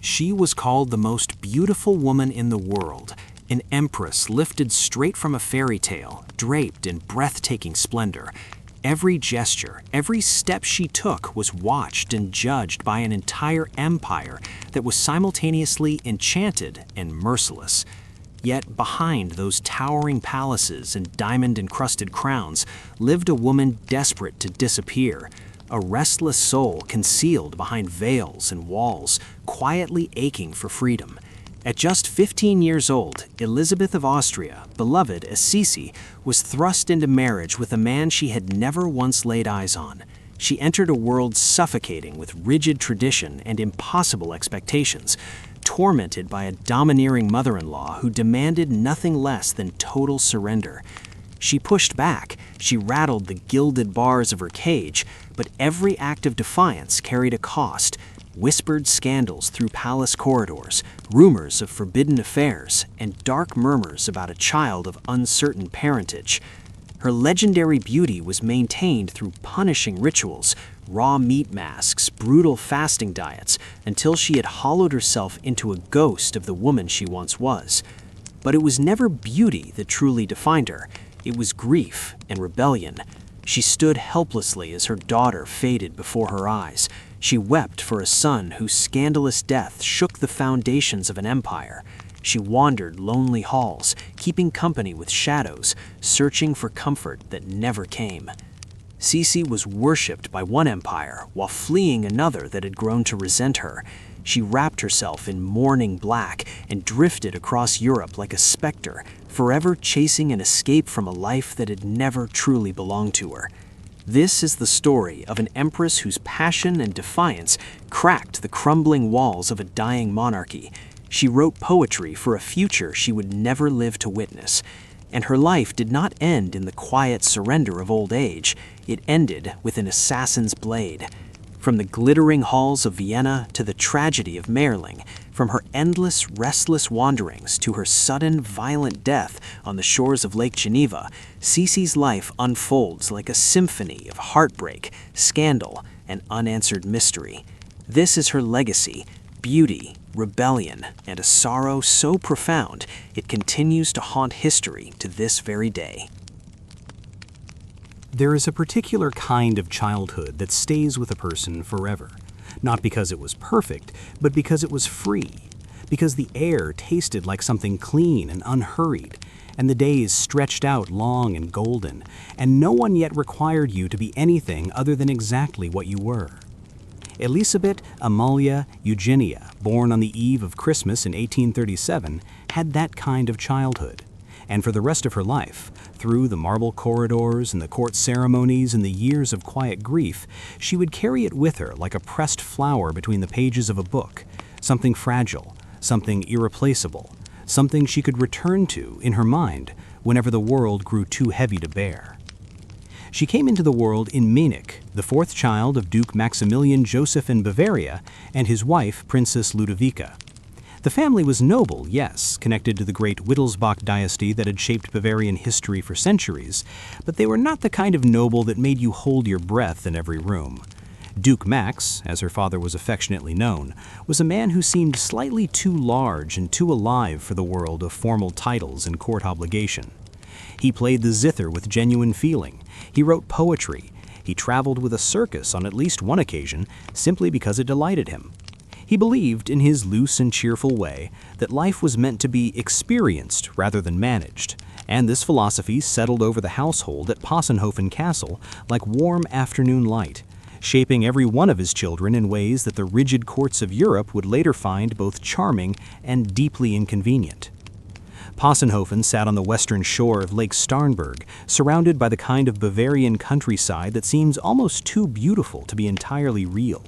She was called the most beautiful woman in the world, an empress lifted straight from a fairy tale, draped in breathtaking splendor. Every gesture, every step she took was watched and judged by an entire empire that was simultaneously enchanted and merciless. Yet behind those towering palaces and diamond-encrusted crowns lived a woman desperate to disappear, a restless soul concealed behind veils and walls, quietly aching for freedom. At just 15 years old, Elisabeth of Austria, beloved as Sisi, was thrust into marriage with a man she had never once laid eyes on. She entered a world suffocating with rigid tradition and impossible expectations, tormented by a domineering mother-in-law who demanded nothing less than total surrender. She pushed back, she rattled the gilded bars of her cage, but every act of defiance carried a cost. Whispered scandals through palace corridors, rumors of forbidden affairs, and dark murmurs about a child of uncertain parentage. Her legendary beauty was maintained through punishing rituals, raw meat masks, brutal fasting diets, until she had hollowed herself into a ghost of the woman she once was. But it was never beauty that truly defined her. It was grief and rebellion. She stood helplessly as her daughter faded before her eyes. She wept for a son whose scandalous death shook the foundations of an empire. She wandered lonely halls, keeping company with shadows, searching for comfort that never came. Sisi was worshipped by one empire while fleeing another that had grown to resent her. She wrapped herself in mourning black and drifted across Europe like a specter, forever chasing an escape from a life that had never truly belonged to her. This is the story of an empress whose passion and defiance cracked the crumbling walls of a dying monarchy. She wrote poetry for a future she would never live to witness. And her life did not end in the quiet surrender of old age. It ended with an assassin's blade. From the glittering halls of Vienna to the tragedy of Merling, from her endless, restless wanderings to her sudden, violent death on the shores of Lake Geneva, Sisi's life unfolds like a symphony of heartbreak, scandal, and unanswered mystery. This is her legacy, beauty, rebellion, and a sorrow so profound it continues to haunt history to this very day. There is a particular kind of childhood that stays with a person forever, not because it was perfect, but because it was free, because the air tasted like something clean and unhurried, and the days stretched out long and golden, and no one yet required you to be anything other than exactly what you were. Elisabeth Amalia Eugenia, born on the eve of Christmas in 1837, had that kind of childhood. And for the rest of her life, through the marble corridors and the court ceremonies and the years of quiet grief, she would carry it with her like a pressed flower between the pages of a book, something fragile, something irreplaceable, something she could return to in her mind whenever the world grew too heavy to bear. She came into the world in Munich, the fourth child of Duke Maximilian Joseph in Bavaria and his wife, Princess Ludovica. The family was noble, yes, connected to the great Wittelsbach dynasty that had shaped Bavarian history for centuries, but they were not the kind of noble that made you hold your breath in every room. Duke Max, as her father was affectionately known, was a man who seemed slightly too large and too alive for the world of formal titles and court obligation. He played the zither with genuine feeling. He wrote poetry. He traveled with a circus on at least one occasion simply because it delighted him. He believed, in his loose and cheerful way, that life was meant to be experienced rather than managed, and this philosophy settled over the household at Possenhofen Castle like warm afternoon light, shaping every one of his children in ways that the rigid courts of Europe would later find both charming and deeply inconvenient. Possenhofen sat on the western shore of Lake Starnberg, surrounded by the kind of Bavarian countryside that seems almost too beautiful to be entirely real.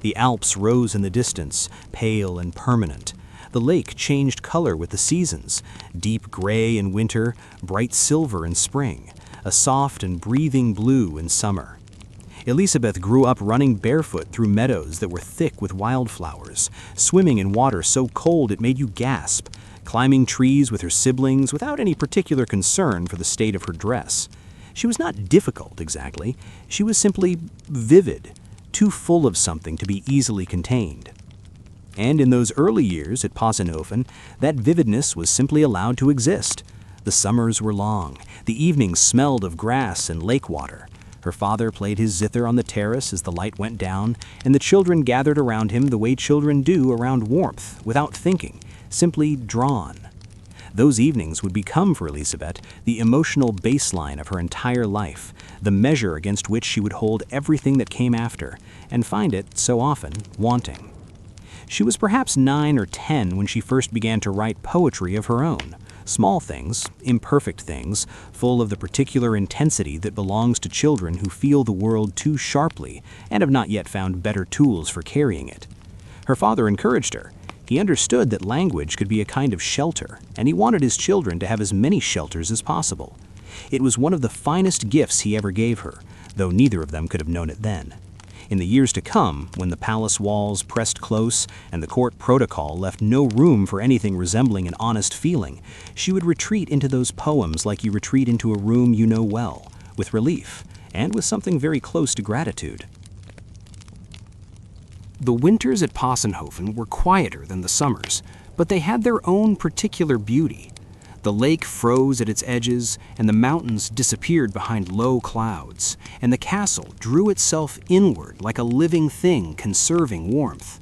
The Alps rose in the distance, pale and permanent. The lake changed color with the seasons, deep gray in winter, bright silver in spring, a soft and breathing blue in summer. Elisabeth grew up running barefoot through meadows that were thick with wildflowers, swimming in water so cold it made you gasp, climbing trees with her siblings without any particular concern for the state of her dress. She was not difficult, exactly. She was simply vivid, too full of something to be easily contained. And in those early years at Possenhofen, that vividness was simply allowed to exist. The summers were long, the evenings smelled of grass and lake water. Her father played his zither on the terrace as the light went down, and the children gathered around him the way children do around warmth, without thinking, simply drawn. Those evenings would become for Elisabeth the emotional baseline of her entire life, the measure against which she would hold everything that came after, and find it, so often, wanting. She was perhaps 9 or 10 when she first began to write poetry of her own. Small things, imperfect things, full of the particular intensity that belongs to children who feel the world too sharply and have not yet found better tools for carrying it. Her father encouraged her. He understood that language could be a kind of shelter, and he wanted his children to have as many shelters as possible. It was one of the finest gifts he ever gave her, though neither of them could have known it then. In the years to come, when the palace walls pressed close and the court protocol left no room for anything resembling an honest feeling, she would retreat into those poems like you retreat into a room you know well, with relief, and with something very close to gratitude. The winters at Possenhofen were quieter than the summers, but they had their own particular beauty. The lake froze at its edges, and the mountains disappeared behind low clouds, and the castle drew itself inward like a living thing conserving warmth.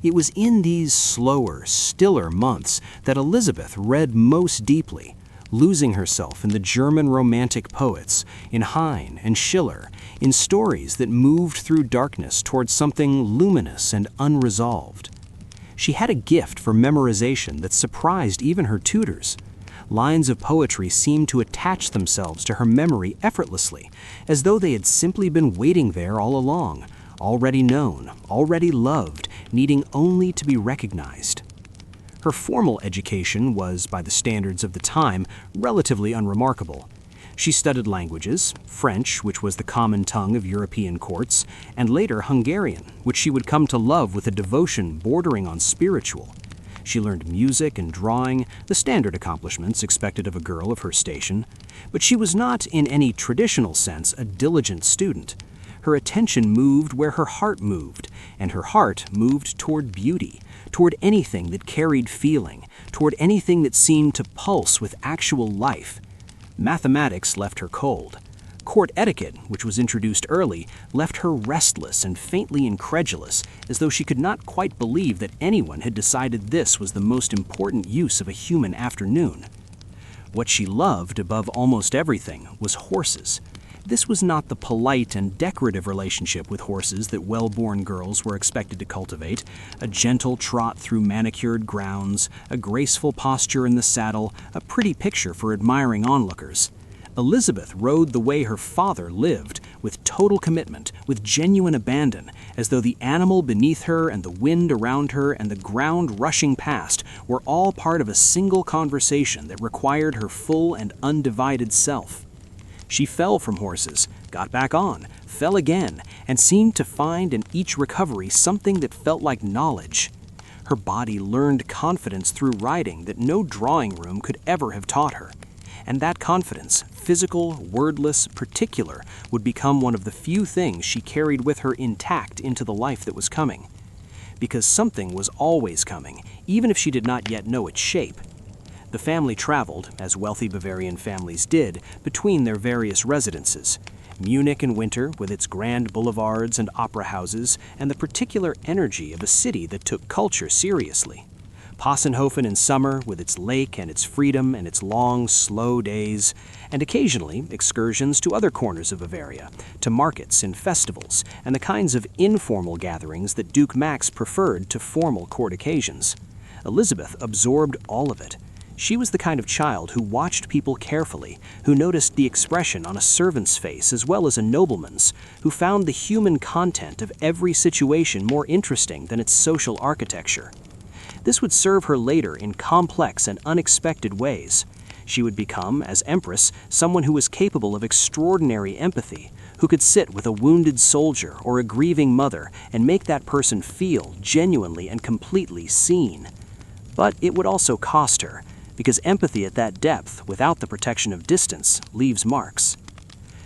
It was in these slower, stiller months that Elisabeth read most deeply, losing herself in the German Romantic poets, in Heine and Schiller, in stories that moved through darkness towards something luminous and unresolved. She had a gift for memorization that surprised even her tutors. Lines of poetry seemed to attach themselves to her memory effortlessly, as though they had simply been waiting there all along, already known, already loved, needing only to be recognized. Her formal education was, by the standards of the time, relatively unremarkable. She studied languages, French, which was the common tongue of European courts, and later Hungarian, which she would come to love with a devotion bordering on spiritual. She learned music and drawing, the standard accomplishments expected of a girl of her station, but she was not, in any traditional sense, a diligent student. Her attention moved where her heart moved, and her heart moved toward beauty, toward anything that carried feeling, toward anything that seemed to pulse with actual life. Mathematics left her cold. Court etiquette, which was introduced early, left her restless and faintly incredulous, as though she could not quite believe that anyone had decided this was the most important use of a human afternoon. What she loved above almost everything was horses. This was not the polite and decorative relationship with horses that well-born girls were expected to cultivate, a gentle trot through manicured grounds, a graceful posture in the saddle, a pretty picture for admiring onlookers. Elisabeth rode the way her father lived, with total commitment, with genuine abandon, as though the animal beneath her and the wind around her and the ground rushing past were all part of a single conversation that required her full and undivided self. She fell from horses, got back on, fell again, and seemed to find in each recovery something that felt like knowledge. Her body learned confidence through riding that no drawing room could ever have taught her. And that confidence, physical, wordless, particular, would become one of the few things she carried with her intact into the life that was coming. Because something was always coming, even if she did not yet know its shape. The family traveled, as wealthy Bavarian families did, between their various residences. Munich in winter, with its grand boulevards and opera houses, and the particular energy of a city that took culture seriously. Possenhofen in summer, with its lake and its freedom and its long, slow days, and occasionally excursions to other corners of Bavaria, to markets and festivals, and the kinds of informal gatherings that Duke Max preferred to formal court occasions. Elisabeth absorbed all of it. She was the kind of child who watched people carefully, who noticed the expression on a servant's face as well as a nobleman's, who found the human content of every situation more interesting than its social architecture. This would serve her later in complex and unexpected ways. She would become, as Empress, someone who was capable of extraordinary empathy, who could sit with a wounded soldier or a grieving mother and make that person feel genuinely and completely seen. But it would also cost her, because empathy at that depth, without the protection of distance, leaves marks.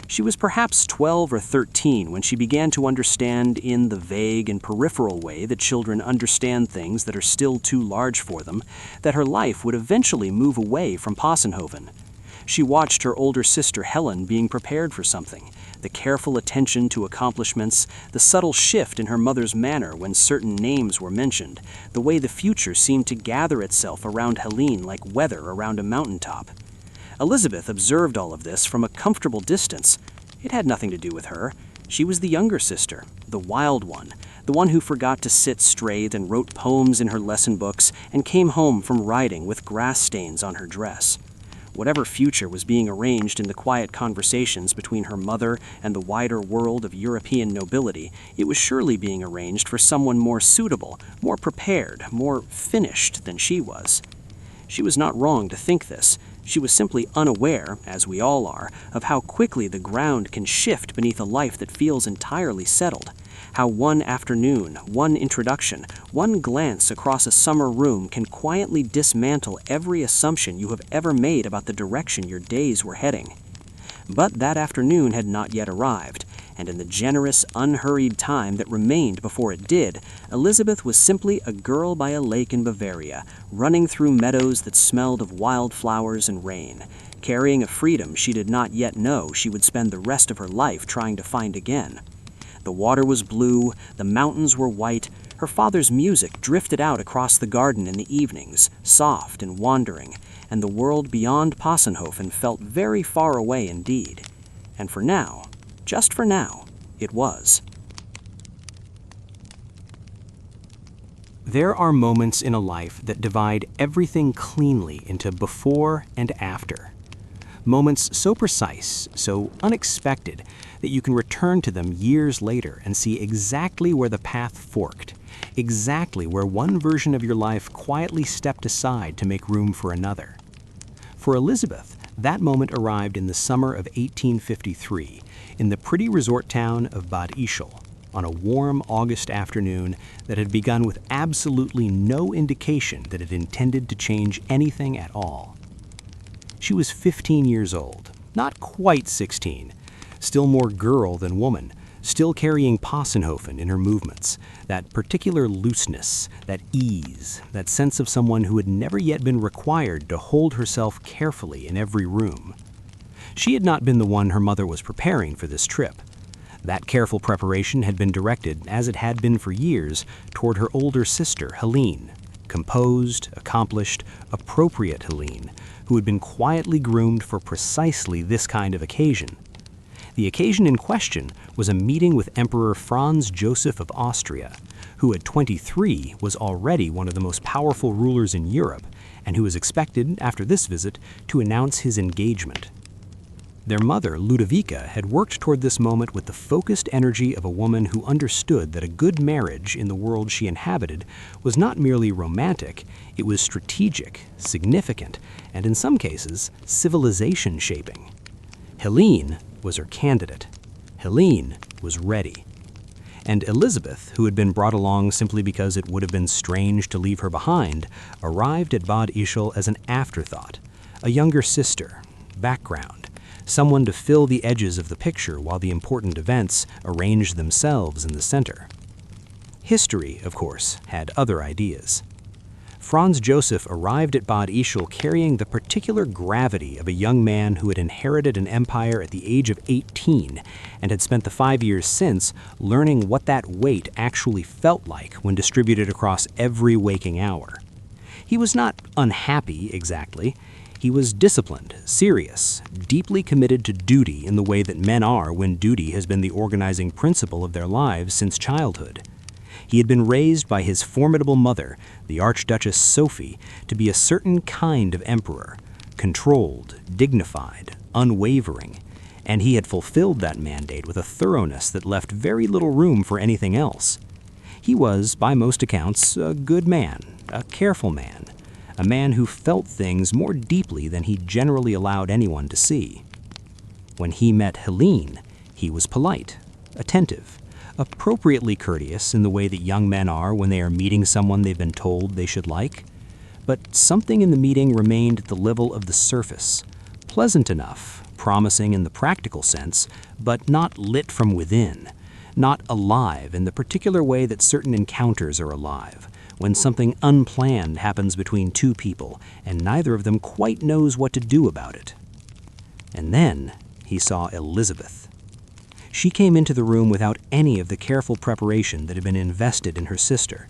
She was perhaps 12 or 13 when she began to understand, in the vague and peripheral way that children understand things that are still too large for them, that her life would eventually move away from Possenhofen. She watched her older sister Helen being prepared for something, the careful attention to accomplishments, the subtle shift in her mother's manner when certain names were mentioned, the way the future seemed to gather itself around Helene like weather around a mountaintop. Elisabeth observed all of this from a comfortable distance. It had nothing to do with her. She was the younger sister, the wild one, the one who forgot to sit straight and wrote poems in her lesson books and came home from riding with grass stains on her dress. Whatever future was being arranged in the quiet conversations between her mother and the wider world of European nobility, it was surely being arranged for someone more suitable, more prepared, more finished than she was. She was not wrong to think this. She was simply unaware, as we all are, of how quickly the ground can shift beneath a life that feels entirely settled. How one afternoon, one introduction, one glance across a summer room can quietly dismantle every assumption you have ever made about the direction your days were heading. But that afternoon had not yet arrived, and in the generous, unhurried time that remained before it did, Elisabeth was simply a girl by a lake in Bavaria, running through meadows that smelled of wildflowers and rain, carrying a freedom she did not yet know she would spend the rest of her life trying to find again. The water was blue, the mountains were white, her father's music drifted out across the garden in the evenings, soft and wandering, and the world beyond Possenhofen felt very far away indeed. And for now, just for now, it was. There are moments in a life that divide everything cleanly into before and after. Moments so precise, so unexpected, that you can return to them years later and see exactly where the path forked, exactly where one version of your life quietly stepped aside to make room for another. For Elisabeth, that moment arrived in the summer of 1853, in the pretty resort town of Bad Ischl, on a warm August afternoon that had begun with absolutely no indication that it intended to change anything at all. She was 15 years old, not quite 16, still more girl than woman, still carrying Possenhofen in her movements, that particular looseness, that ease, that sense of someone who had never yet been required to hold herself carefully in every room. She had not been the one her mother was preparing for this trip. That careful preparation had been directed, as it had been for years, toward her older sister, Helene, composed, accomplished, appropriate Helene, who had been quietly groomed for precisely this kind of occasion. The occasion in question was a meeting with Emperor Franz Joseph of Austria, who at 23 was already one of the most powerful rulers in Europe, and who was expected, after this visit, to announce his engagement. Their mother, Ludovica, had worked toward this moment with the focused energy of a woman who understood that a good marriage in the world she inhabited was not merely romantic, it was strategic, significant, and in some cases, civilization-shaping. Helene was her candidate. Helene was ready. And Elisabeth, who had been brought along simply because it would have been strange to leave her behind, arrived at Bad Ischl as an afterthought, a younger sister, background, someone to fill the edges of the picture while the important events arranged themselves in the center. History, of course, had other ideas. Franz Joseph arrived at Bad Ischl carrying the particular gravity of a young man who had inherited an empire at the age of 18 and had spent the 5 years since learning what that weight actually felt like when distributed across every waking hour. He was not unhappy exactly. He was disciplined, serious, deeply committed to duty in the way that men are when duty has been the organizing principle of their lives since childhood. He had been raised by his formidable mother, the Archduchess Sophie, to be a certain kind of emperor, controlled, dignified, unwavering, and he had fulfilled that mandate with a thoroughness that left very little room for anything else. He was, by most accounts, a good man, a careful man, a man who felt things more deeply than he generally allowed anyone to see. When he met Helene, he was polite, attentive, appropriately courteous in the way that young men are when they are meeting someone they've been told they should like. But something in the meeting remained at the level of the surface, pleasant enough, promising in the practical sense, but not lit from within, not alive in the particular way that certain encounters are alive, when something unplanned happens between two people and neither of them quite knows what to do about it. And then he saw Elisabeth. She came into the room without any of the careful preparation that had been invested in her sister.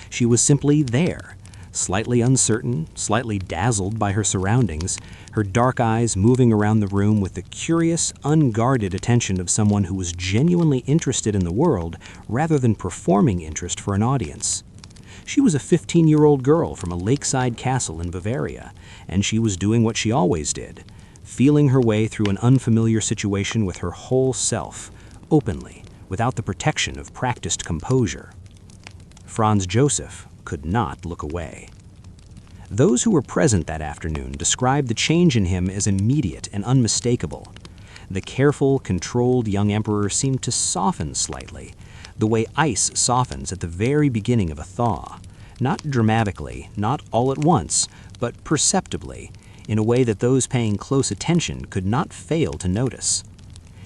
She was simply there, slightly uncertain, slightly dazzled by her surroundings, her dark eyes moving around the room with the curious, unguarded attention of someone who was genuinely interested in the world rather than performing interest for an audience. She was a 15-year-old girl from a lakeside castle in Bavaria, and she was doing what she always did, feeling her way through an unfamiliar situation with her whole self, openly, without the protection of practiced composure. Franz Joseph could not look away. Those who were present that afternoon described the change in him as immediate and unmistakable. The careful, controlled young emperor seemed to soften slightly, the way ice softens at the very beginning of a thaw, not dramatically, not all at once, but perceptibly, in a way that those paying close attention could not fail to notice.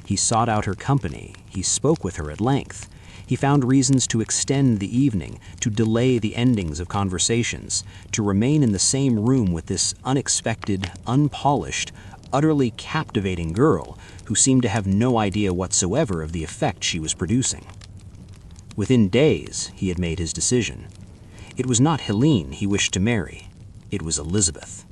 He sought out her company, he spoke with her at length. He found reasons to extend the evening, to delay the endings of conversations, to remain in the same room with this unexpected, unpolished, utterly captivating girl who seemed to have no idea whatsoever of the effect she was producing. Within days, he had made his decision. It was not Helene he wished to marry. It was Elisabeth.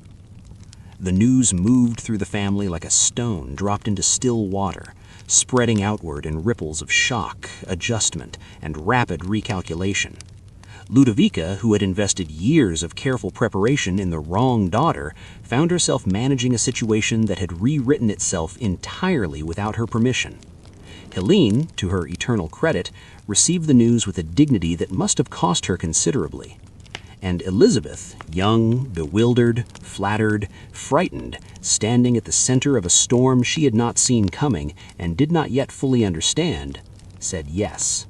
The news moved through the family like a stone dropped into still water, spreading outward in ripples of shock, adjustment, and rapid recalculation. Ludovica, who had invested years of careful preparation in the wrong daughter, found herself managing a situation that had rewritten itself entirely without her permission. Helene, to her eternal credit, received the news with a dignity that must have cost her considerably. And Elisabeth, young, bewildered, flattered, frightened, standing at the center of a storm she had not seen coming and did not yet fully understand, said yes.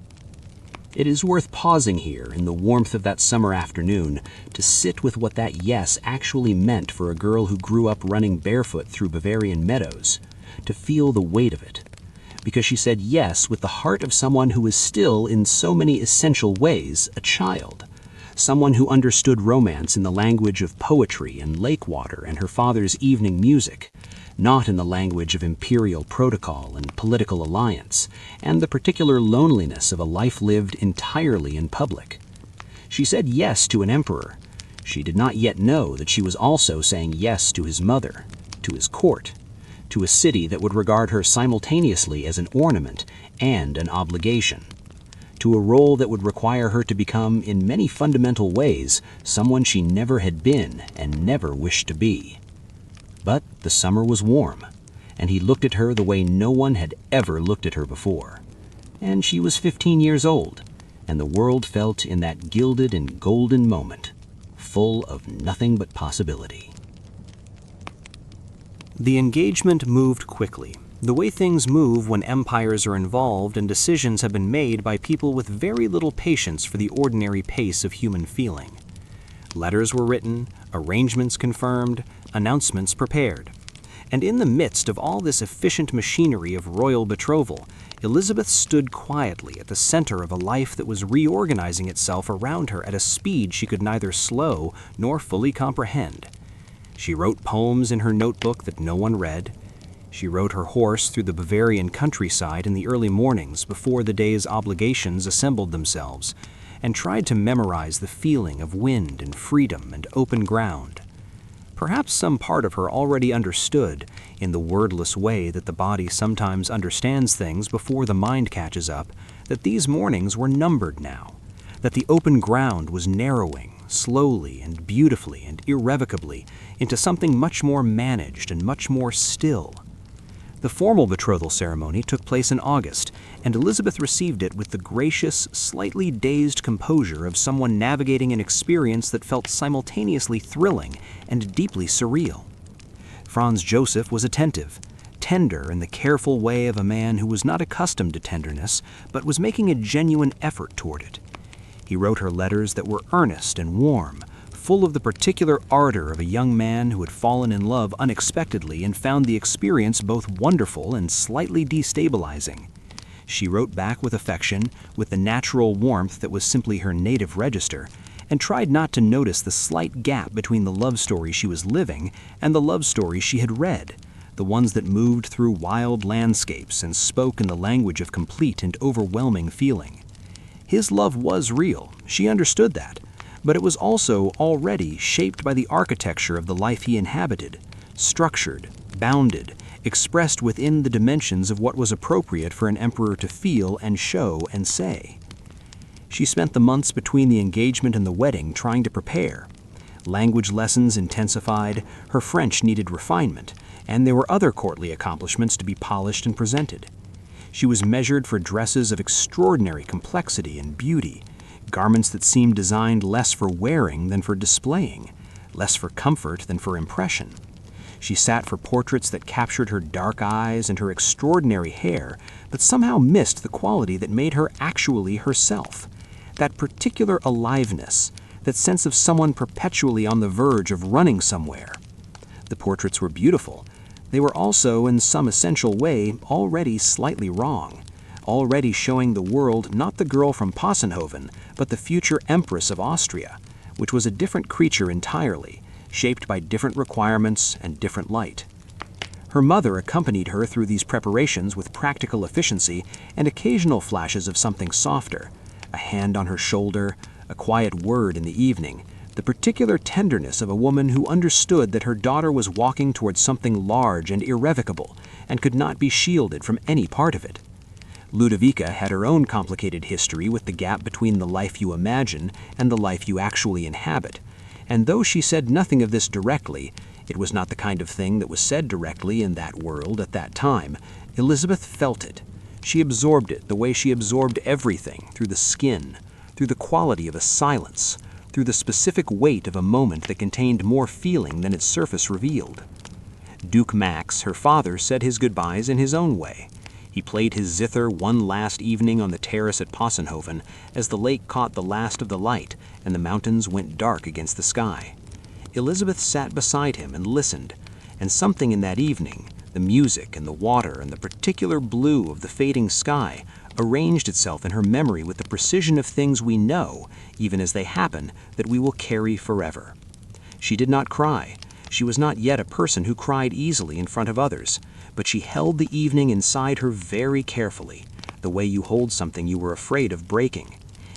It is worth pausing here in the warmth of that summer afternoon to sit with what that yes actually meant for a girl who grew up running barefoot through Bavarian meadows, to feel the weight of it. Because she said yes with the heart of someone who is still, in so many essential ways, a child. Someone who understood romance in the language of poetry and lake water and her father's evening music, not in the language of imperial protocol and political alliance, and the particular loneliness of a life lived entirely in public. She said yes to an emperor. She did not yet know that she was also saying yes to his mother, to his court, to a city that would regard her simultaneously as an ornament and an obligation, to a role that would require her to become, in many fundamental ways, someone she never had been and never wished to be. But the summer was warm, and he looked at her the way no one had ever looked at her before. And she was 15 years old, and the world felt in that gilded and golden moment, full of nothing but possibility. The engagement moved quickly, the way things move when empires are involved and decisions have been made by people with very little patience for the ordinary pace of human feeling. Letters were written, arrangements confirmed, announcements prepared. And in the midst of all this efficient machinery of royal betrothal, Elisabeth stood quietly at the center of a life that was reorganizing itself around her at a speed she could neither slow nor fully comprehend. She wrote poems in her notebook that no one read. She rode her horse through the Bavarian countryside in the early mornings before the day's obligations assembled themselves, and tried to memorize the feeling of wind and freedom and open ground. Perhaps some part of her already understood, in the wordless way that the body sometimes understands things before the mind catches up, that these mornings were numbered now, that the open ground was narrowing, slowly and beautifully and irrevocably, into something much more managed and much more still. The formal betrothal ceremony took place in August, and Elisabeth received it with the gracious, slightly dazed composure of someone navigating an experience that felt simultaneously thrilling and deeply surreal. Franz Joseph was attentive, tender in the careful way of a man who was not accustomed to tenderness, but was making a genuine effort toward it. He wrote her letters that were earnest and warm, full of the particular ardor of a young man who had fallen in love unexpectedly and found the experience both wonderful and slightly destabilizing. She wrote back with affection, with the natural warmth that was simply her native register, and tried not to notice the slight gap between the love story she was living and the love stories she had read, the ones that moved through wild landscapes and spoke in the language of complete and overwhelming feeling. His love was real, she understood that, but it was also already shaped by the architecture of the life he inhabited, structured, bounded, expressed within the dimensions of what was appropriate for an emperor to feel and show and say. She spent the months between the engagement and the wedding trying to prepare. Language lessons intensified, her French needed refinement, and there were other courtly accomplishments to be polished and presented. She was measured for dresses of extraordinary complexity and beauty, garments that seemed designed less for wearing than for displaying, less for comfort than for impression. She sat for portraits that captured her dark eyes and her extraordinary hair, but somehow missed the quality that made her actually herself, that particular aliveness, that sense of someone perpetually on the verge of running somewhere. The portraits were beautiful. They were also, in some essential way, already slightly wrong, already showing the world not the girl from Possenhofen, but the future Empress of Austria, which was a different creature entirely, shaped by different requirements and different light. Her mother accompanied her through these preparations with practical efficiency and occasional flashes of something softer, a hand on her shoulder, a quiet word in the evening, the particular tenderness of a woman who understood that her daughter was walking towards something large and irrevocable and could not be shielded from any part of it. Ludovica had her own complicated history with the gap between the life you imagine and the life you actually inhabit, and though she said nothing of this directly, it was not the kind of thing that was said directly in that world at that time. Elisabeth felt it. She absorbed it the way she absorbed everything, through the skin, through the quality of a silence, through the specific weight of a moment that contained more feeling than its surface revealed. Duke Max, her father, said his goodbyes in his own way. He played his zither one last evening on the terrace at Possenhofen as the lake caught the last of the light and the mountains went dark against the sky. Elisabeth sat beside him and listened, and something in that evening, the music and the water and the particular blue of the fading sky, arranged itself in her memory with the precision of things we know, even as they happen, that we will carry forever. She did not cry. She was not yet a person who cried easily in front of others, but she held the evening inside her very carefully, the way you hold something you were afraid of breaking.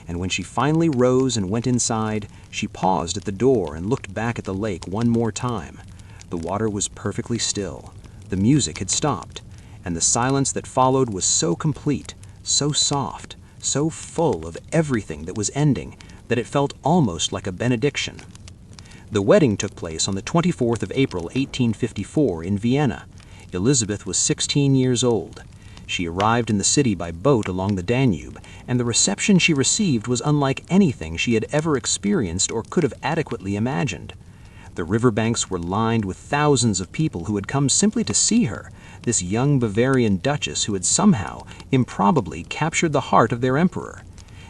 And when she finally rose and went inside, she paused at the door and looked back at the lake one more time. The water was perfectly still. The music had stopped, and the silence that followed was so complete, so soft, so full of everything that was ending, that it felt almost like a benediction. The wedding took place on the 24th of April, 1854, in Vienna. Elisabeth was 16 years old. She arrived in the city by boat along the Danube, and the reception she received was unlike anything she had ever experienced or could have adequately imagined. The riverbanks were lined with thousands of people who had come simply to see her, this young Bavarian duchess who had somehow, improbably, captured the heart of their emperor.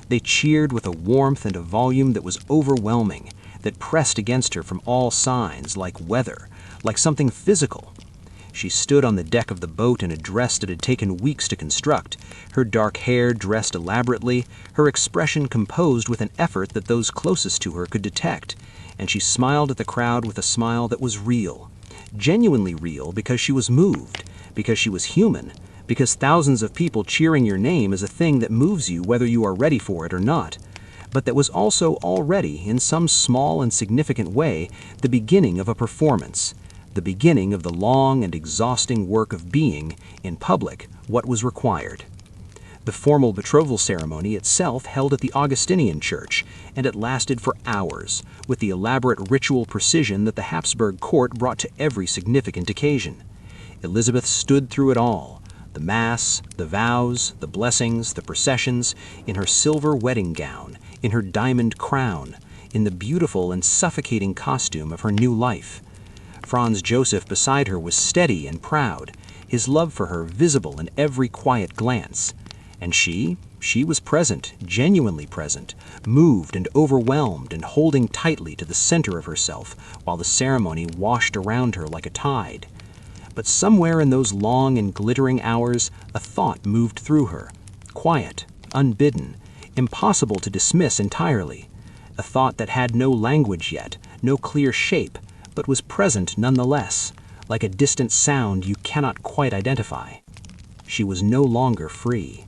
They cheered with a warmth and a volume that was overwhelming, that pressed against her from all sides, like weather, like something physical. She stood on the deck of the boat in a dress that had taken weeks to construct, her dark hair dressed elaborately, her expression composed with an effort that those closest to her could detect, and she smiled at the crowd with a smile that was real, genuinely real, because she was moved, because she was human, because thousands of people cheering your name is a thing that moves you whether you are ready for it or not, but that was also already, in some small and significant way, the beginning of a performance, the beginning of the long and exhausting work of being, in public, what was required. The formal betrothal ceremony itself held at the Augustinian church, and it lasted for hours, with the elaborate ritual precision that the Habsburg court brought to every significant occasion. Elisabeth stood through it all, the mass, the vows, the blessings, the processions, in her silver wedding gown, in her diamond crown, in the beautiful and suffocating costume of her new life. Franz Joseph beside her was steady and proud, his love for her visible in every quiet glance. And she She was present, genuinely present, moved and overwhelmed and holding tightly to the center of herself while the ceremony washed around her like a tide. But somewhere in those long and glittering hours, a thought moved through her, quiet, unbidden, impossible to dismiss entirely, a thought that had no language yet, no clear shape, but was present nonetheless, like a distant sound you cannot quite identify. She was no longer free.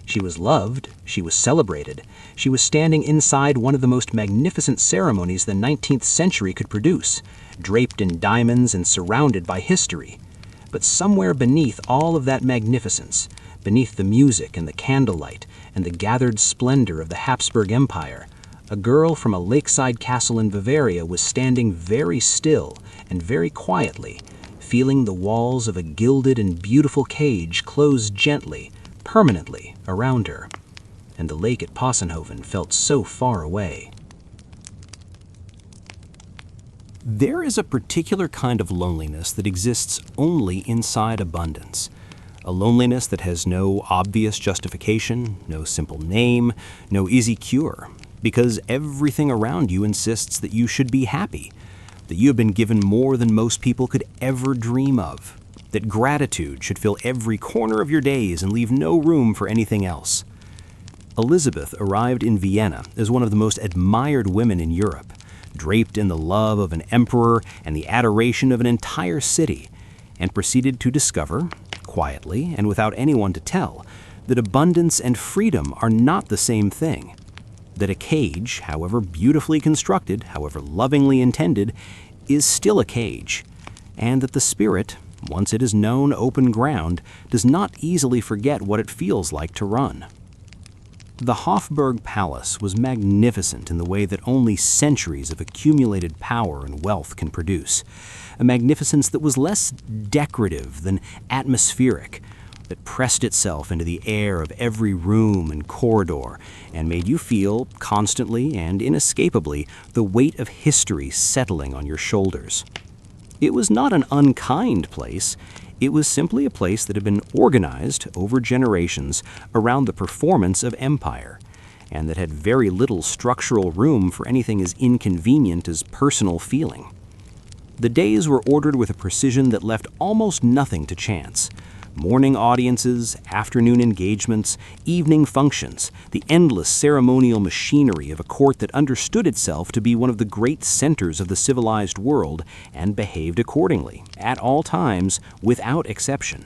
She was loved, she was celebrated, she was standing inside one of the most magnificent ceremonies the 19th century could produce, draped in diamonds and surrounded by history. But somewhere beneath all of that magnificence, beneath the music and the candlelight and the gathered splendor of the Habsburg Empire, a girl from a lakeside castle in Bavaria was standing very still and very quietly, feeling the walls of a gilded and beautiful cage close gently, permanently around her. And the lake at Possenhofen felt so far away. There is a particular kind of loneliness that exists only inside abundance. A loneliness that has no obvious justification, no simple name, no easy cure, because everything around you insists that you should be happy, that you have been given more than most people could ever dream of, that gratitude should fill every corner of your days and leave no room for anything else. Elisabeth arrived in Vienna as one of the most admired women in Europe, draped in the love of an emperor and the adoration of an entire city, and proceeded to discover, quietly and without anyone to tell, that abundance and freedom are not the same thing, that a cage, however beautifully constructed, however lovingly intended, is still a cage, and that the spirit, once it is known open ground, does not easily forget what it feels like to run. The Habsburg Palace was magnificent in the way that only centuries of accumulated power and wealth can produce, a magnificence that was less decorative than atmospheric, that pressed itself into the air of every room and corridor and made you feel, constantly and inescapably, the weight of history settling on your shoulders. It was not an unkind place. It was simply a place that had been organized over generations around the performance of empire, and that had very little structural room for anything as inconvenient as personal feeling. The days were ordered with a precision that left almost nothing to chance. Morning audiences, afternoon engagements, evening functions, the endless ceremonial machinery of a court that understood itself to be one of the great centers of the civilized world and behaved accordingly, at all times, without exception.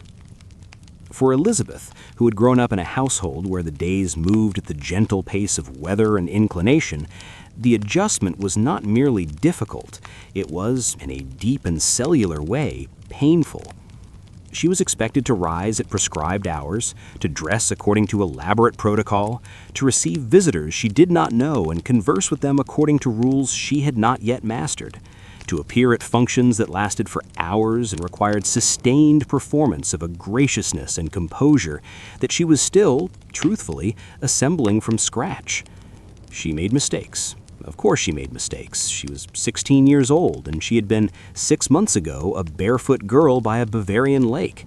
For Elisabeth, who had grown up in a household where the days moved at the gentle pace of weather and inclination, the adjustment was not merely difficult, it was, in a deep and cellular way, painful. She was expected to rise at prescribed hours, to dress according to elaborate protocol, to receive visitors she did not know and converse with them according to rules she had not yet mastered, to appear at functions that lasted for hours and required sustained performance of a graciousness and composure that she was still, truthfully, assembling from scratch. She made mistakes. Of course she made mistakes. She was 16 years old, and she had been, 6 months ago, a barefoot girl by a Bavarian lake.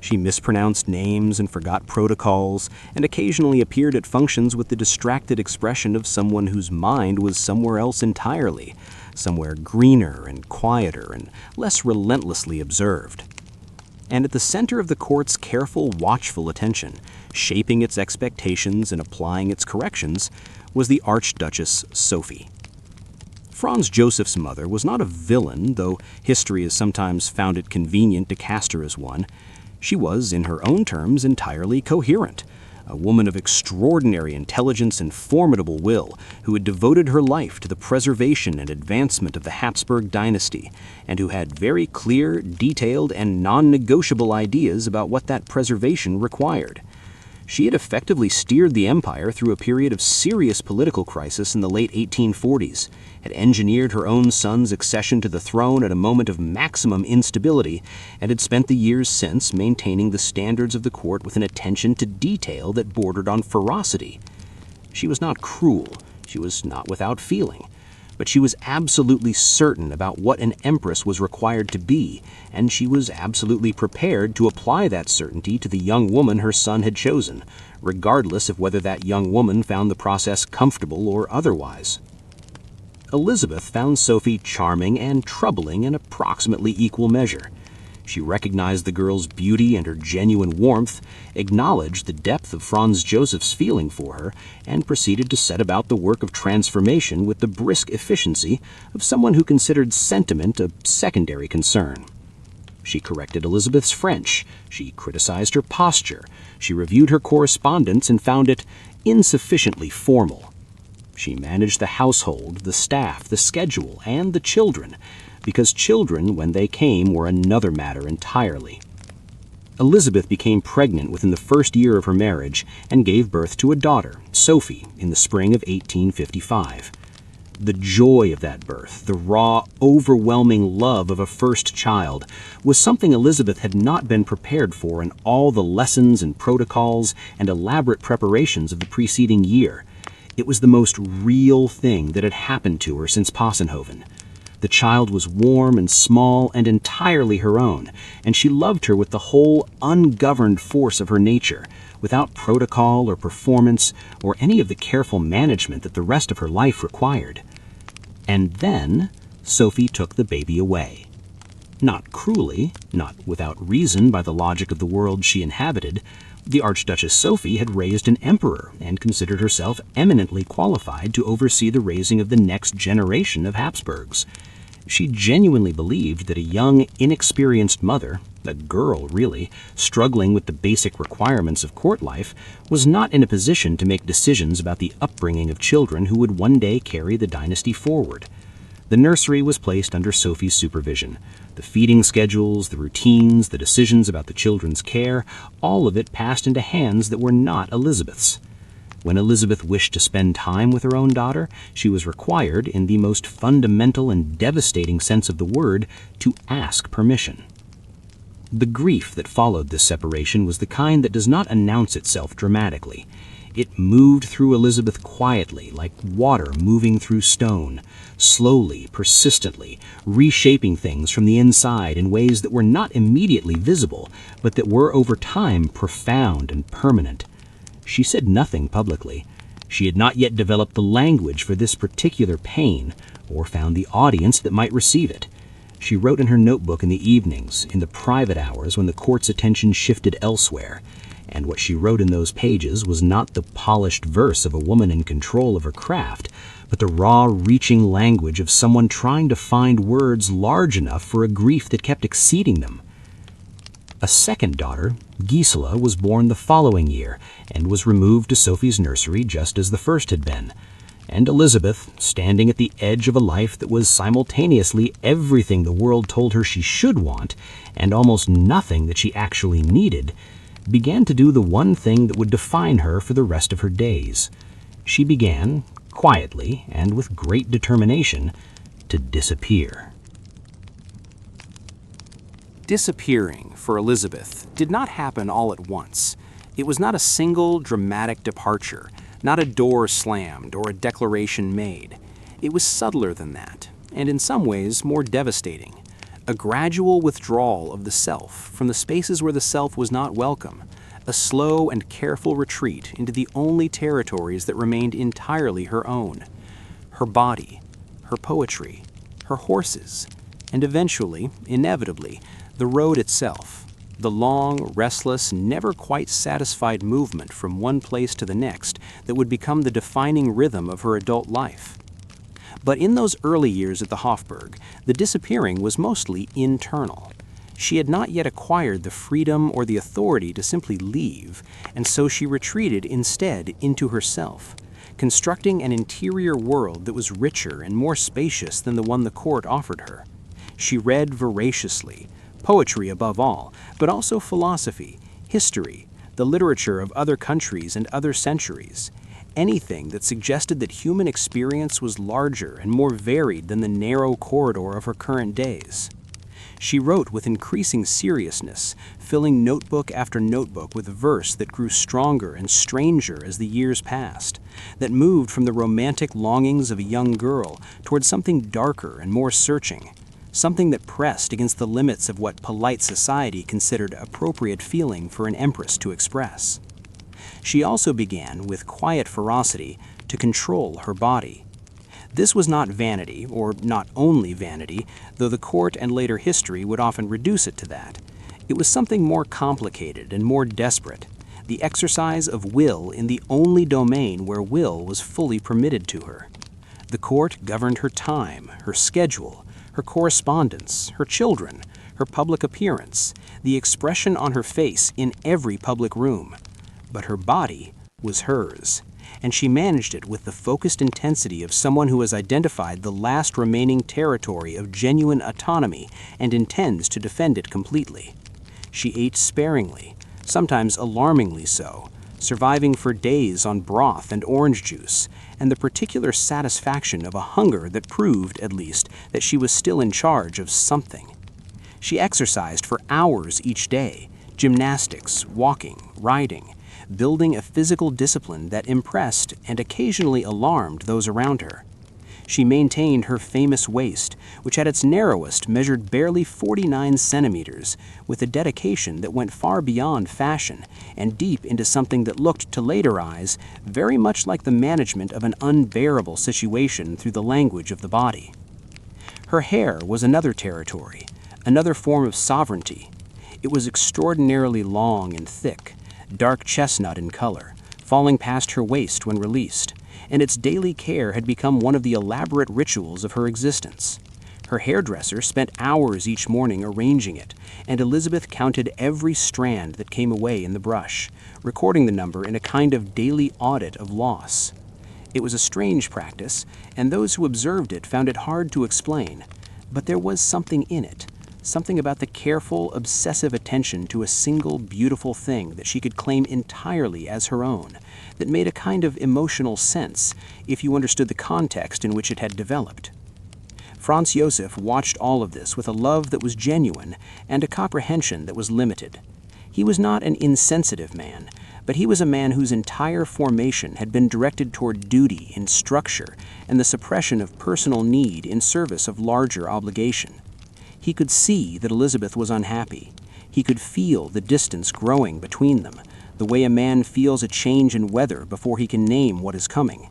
She mispronounced names and forgot protocols, and occasionally appeared at functions with the distracted expression of someone whose mind was somewhere else entirely, somewhere greener and quieter and less relentlessly observed. And at the center of the court's careful, watchful attention, shaping its expectations and applying its corrections, was the Archduchess Sophie. Franz Joseph's mother was not a villain, though history has sometimes found it convenient to cast her as one. She was, in her own terms, entirely coherent, a woman of extraordinary intelligence and formidable will, who had devoted her life to the preservation and advancement of the Habsburg dynasty, and who had very clear, detailed, and non-negotiable ideas about what that preservation required. She had effectively steered the empire through a period of serious political crisis in the late 1840s, had engineered her own son's accession to the throne at a moment of maximum instability, and had spent the years since maintaining the standards of the court with an attention to detail that bordered on ferocity. She was not cruel, she was not without feeling, But she was absolutely certain about what an empress was required to be, and she was absolutely prepared to apply that certainty to the young woman her son had chosen, regardless of whether that young woman found the process comfortable or otherwise. Elisabeth found Sophie charming and troubling in approximately equal measure. She recognized the girl's beauty and her genuine warmth, acknowledged the depth of Franz Joseph's feeling for her, and proceeded to set about the work of transformation with the brisk efficiency of someone who considered sentiment a secondary concern. She corrected Elisabeth's French, she criticized her posture, she reviewed her correspondence and found it insufficiently formal. She managed the household, the staff, the schedule, and the children, because children, when they came, were another matter entirely. Elisabeth became pregnant within the first year of her marriage and gave birth to a daughter, Sophie, in the spring of 1855. The joy of that birth, the raw, overwhelming love of a first child, was something Elisabeth had not been prepared for in all the lessons and protocols and elaborate preparations of the preceding year. It was the most real thing that had happened to her since Possenhofen. The child was warm and small and entirely her own, and she loved her with the whole ungoverned force of her nature, without protocol or performance or any of the careful management that the rest of her life required. And then Sophie took the baby away. Not cruelly, not without reason by the logic of the world she inhabited. The Archduchess Sophie had raised an emperor and considered herself eminently qualified to oversee the raising of the next generation of Habsburgs. She genuinely believed that a young, inexperienced mother, a girl really, struggling with the basic requirements of court life, was not in a position to make decisions about the upbringing of children who would one day carry the dynasty forward. The nursery was placed under Sophie's supervision. The feeding schedules, the routines, the decisions about the children's care, all of it passed into hands that were not Elisabeth's. When Elisabeth wished to spend time with her own daughter, she was required, in the most fundamental and devastating sense of the word, to ask permission. The grief that followed this separation was the kind that does not announce itself dramatically. It moved through Elisabeth quietly, like water moving through stone, slowly, persistently, reshaping things from the inside in ways that were not immediately visible, but that were over time profound and permanent. She said nothing publicly. She had not yet developed the language for this particular pain, or found the audience that might receive it. She wrote in her notebook in the evenings, in the private hours when the court's attention shifted elsewhere, and what she wrote in those pages was not the polished verse of a woman in control of her craft, but the raw, reaching language of someone trying to find words large enough for a grief that kept exceeding them. A second daughter, Gisela, was born the following year and was removed to Sophie's nursery just as the first had been. And Elisabeth, standing at the edge of a life that was simultaneously everything the world told her she should want and almost nothing that she actually needed, began to do the one thing that would define her for the rest of her days. She began, quietly and with great determination, to disappear. Disappearing, for Elisabeth, did not happen all at once. It was not a single dramatic departure, not a door slammed or a declaration made. It was subtler than that, and in some ways more devastating. A gradual withdrawal of the self from the spaces where the self was not welcome, a slow and careful retreat into the only territories that remained entirely her own. Her body, her poetry, her horses, and eventually, inevitably, the road itself, the long, restless, never quite satisfied movement from one place to the next that would become the defining rhythm of her adult life. But in those early years at the Hofburg, the disappearing was mostly internal. She had not yet acquired the freedom or the authority to simply leave, and so she retreated instead into herself, constructing an interior world that was richer and more spacious than the one the court offered her. She read voraciously, poetry above all, but also philosophy, history, the literature of other countries and other centuries, anything that suggested that human experience was larger and more varied than the narrow corridor of her current days. She wrote with increasing seriousness, filling notebook after notebook with verse that grew stronger and stranger as the years passed, that moved from the romantic longings of a young girl toward something darker and more searching, something that pressed against the limits of what polite society considered appropriate feeling for an empress to express. She also began, with quiet ferocity, to control her body. This was not vanity, or not only vanity, though the court and later history would often reduce it to that. It was something more complicated and more desperate, the exercise of will in the only domain where will was fully permitted to her. The court governed her time, her schedule, her correspondence, her children, her public appearance, the expression on her face in every public room. But her body was hers, and she managed it with the focused intensity of someone who has identified the last remaining territory of genuine autonomy and intends to defend it completely. She ate sparingly, sometimes alarmingly so, surviving for days on broth and orange juice, and the particular satisfaction of a hunger that proved, at least, that she was still in charge of something. She exercised for hours each day, gymnastics, walking, riding, building a physical discipline that impressed and occasionally alarmed those around her. She maintained her famous waist, which at its narrowest measured barely 49 centimeters, with a dedication that went far beyond fashion and deep into something that looked to later eyes very much like the management of an unbearable situation through the language of the body. Her hair was another territory, another form of sovereignty. It was extraordinarily long and thick, dark chestnut in color, falling past her waist when released, and its daily care had become one of the elaborate rituals of her existence. Her hairdresser spent hours each morning arranging it, and Elisabeth counted every strand that came away in the brush, recording the number in a kind of daily audit of loss. It was a strange practice, and those who observed it found it hard to explain, but there was something in it. Something about the careful, obsessive attention to a single beautiful thing that she could claim entirely as her own, that made a kind of emotional sense if you understood the context in which it had developed. Franz Joseph watched all of this with a love that was genuine and a comprehension that was limited. He was not an insensitive man, but he was a man whose entire formation had been directed toward duty in structure and the suppression of personal need in service of larger obligation. He could see that Elisabeth was unhappy. He could feel the distance growing between them, the way a man feels a change in weather before he can name what is coming.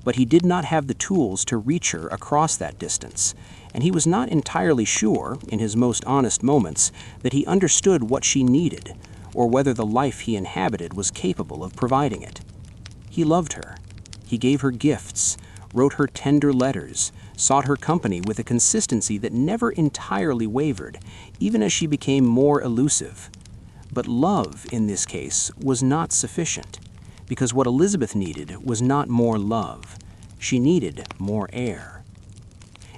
But he did not have the tools to reach her across that distance, and he was not entirely sure, in his most honest moments, that he understood what she needed, or whether the life he inhabited was capable of providing it. He loved her. He gave her gifts, wrote her tender letters, sought her company with a consistency that never entirely wavered, even as she became more elusive. But love, in this case, was not sufficient, because what Elisabeth needed was not more love. She needed more air.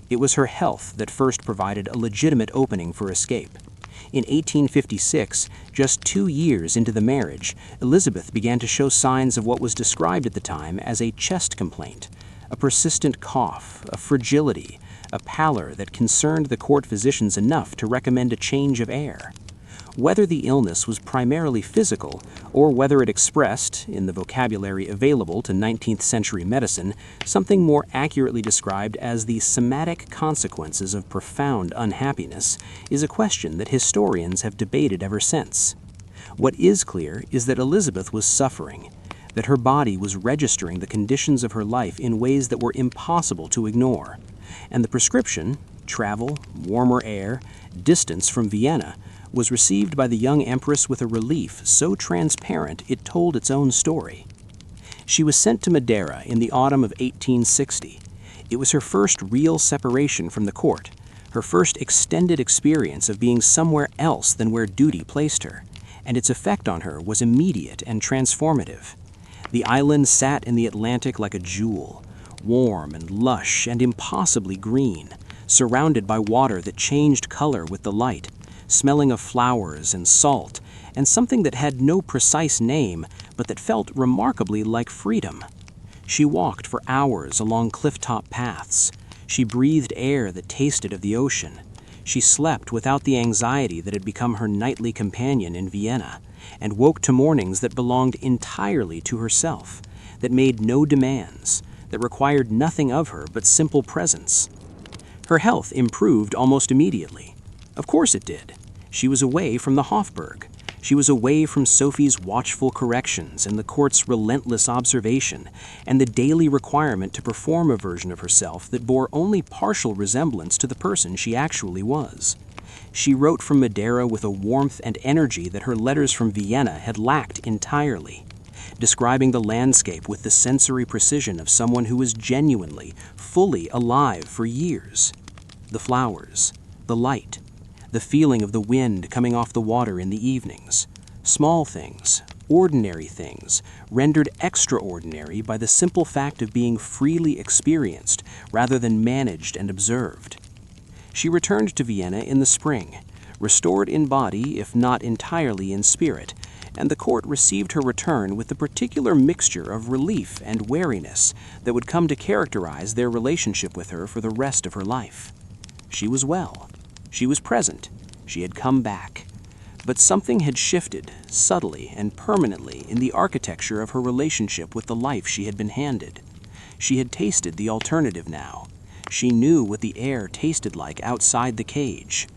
It was her health that first provided a legitimate opening for escape. In 1856, just 2 years into the marriage, Elisabeth began to show signs of what was described at the time as a chest complaint, a persistent cough, a fragility, a pallor that concerned the court physicians enough to recommend a change of air. Whether the illness was primarily physical, or whether it expressed, in the vocabulary available to 19th century medicine, something more accurately described as the somatic consequences of profound unhappiness, is a question that historians have debated ever since. What is clear is that Elisabeth was suffering, that her body was registering the conditions of her life in ways that were impossible to ignore, and the prescription, travel, warmer air, distance from Vienna, was received by the young empress with a relief so transparent it told its own story. She was sent to Madeira in the autumn of 1860. It was her first real separation from the court, her first extended experience of being somewhere else than where duty placed her, and its effect on her was immediate and transformative. The island sat in the Atlantic like a jewel, warm and lush and impossibly green, surrounded by water that changed color with the light, smelling of flowers and salt, and something that had no precise name, but that felt remarkably like freedom. She walked for hours along cliff-top paths. She breathed air that tasted of the ocean. She slept without the anxiety that had become her nightly companion in Vienna, and woke to mornings that belonged entirely to herself, that made no demands, that required nothing of her but simple presence. Her health improved almost immediately. Of course it did. She was away from the Hofburg. She was away from Sophie's watchful corrections and the court's relentless observation, and the daily requirement to perform a version of herself that bore only partial resemblance to the person she actually was. She wrote from Madeira with a warmth and energy that her letters from Vienna had lacked entirely, describing the landscape with the sensory precision of someone who was genuinely, fully alive for years. The flowers, the light, the feeling of the wind coming off the water in the evenings, small things, ordinary things, rendered extraordinary by the simple fact of being freely experienced rather than managed and observed. She returned to Vienna in the spring, restored in body if not entirely in spirit, and the court received her return with the particular mixture of relief and wariness that would come to characterize their relationship with her for the rest of her life. She was well. She was present. She had come back. But something had shifted, subtly and permanently, in the architecture of her relationship with the life she had been handed. She had tasted the alternative now. She knew what the air tasted like outside the cage.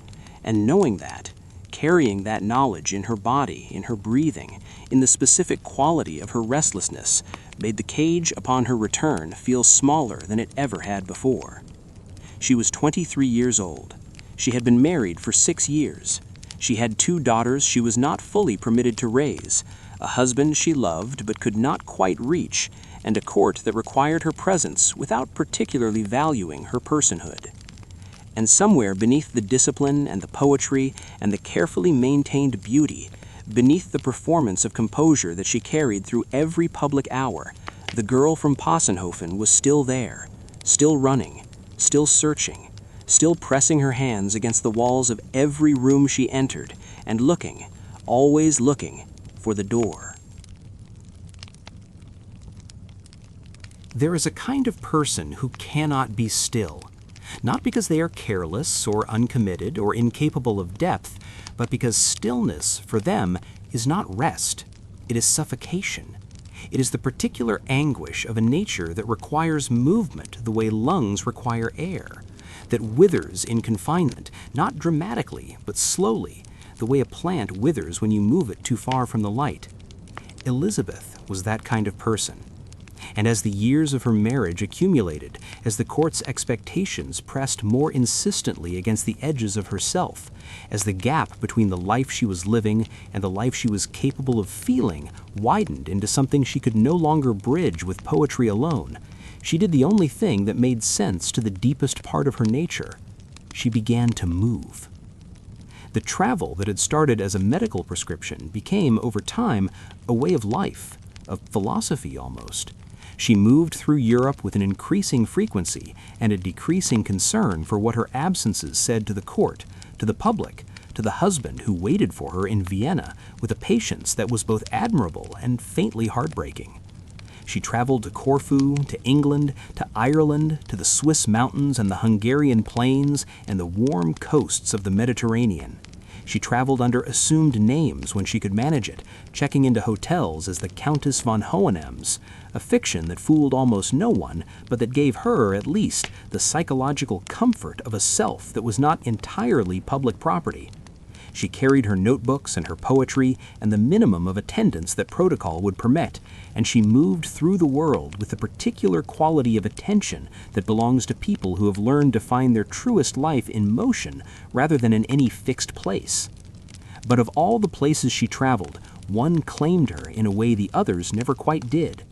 And knowing that, carrying that knowledge in her body, in her breathing, in the specific quality of her restlessness, made the cage upon her return feel smaller than it ever had before. She was 23 years old. She had been married for 6 years. She had 2 daughters she was not fully permitted to raise, a husband she loved but could not quite reach, and a court that required her presence without particularly valuing her personhood. And somewhere beneath the discipline and the poetry and the carefully maintained beauty, beneath the performance of composure that she carried through every public hour, the girl from Possenhofen was still there, still running, still searching, still pressing her hands against the walls of every room she entered, and looking, always looking, for the door. There is a kind of person who cannot be still, not because they are careless or uncommitted or incapable of depth, but because stillness, for them, is not rest. It is suffocation. It is the particular anguish of a nature that requires movement the way lungs require air, that withers in confinement, not dramatically, but slowly, the way a plant withers when you move it too far from the light. Elisabeth was that kind of person. And as the years of her marriage accumulated, as the court's expectations pressed more insistently against the edges of herself, as the gap between the life she was living and the life she was capable of feeling widened into something she could no longer bridge with poetry alone, she did the only thing that made sense to the deepest part of her nature. She began to move. The travel that had started as a medical prescription became, over time, a way of life, a philosophy almost. She moved through Europe with an increasing frequency and a decreasing concern for what her absences said to the court, to the public, to the husband who waited for her in Vienna with a patience that was both admirable and faintly heartbreaking. She traveled to Corfu, to England, to Ireland, to the Swiss mountains and the Hungarian plains and the warm coasts of the Mediterranean. She traveled under assumed names when she could manage it, checking into hotels as the Countess von Hohenems, a fiction that fooled almost no one, but that gave her, at least, the psychological comfort of a self that was not entirely public property. She carried her notebooks and her poetry and the minimum of attendance that protocol would permit, and she moved through the world with the particular quality of attention that belongs to people who have learned to find their truest life in motion rather than in any fixed place. But of all the places she traveled, one claimed her in a way the others never quite did.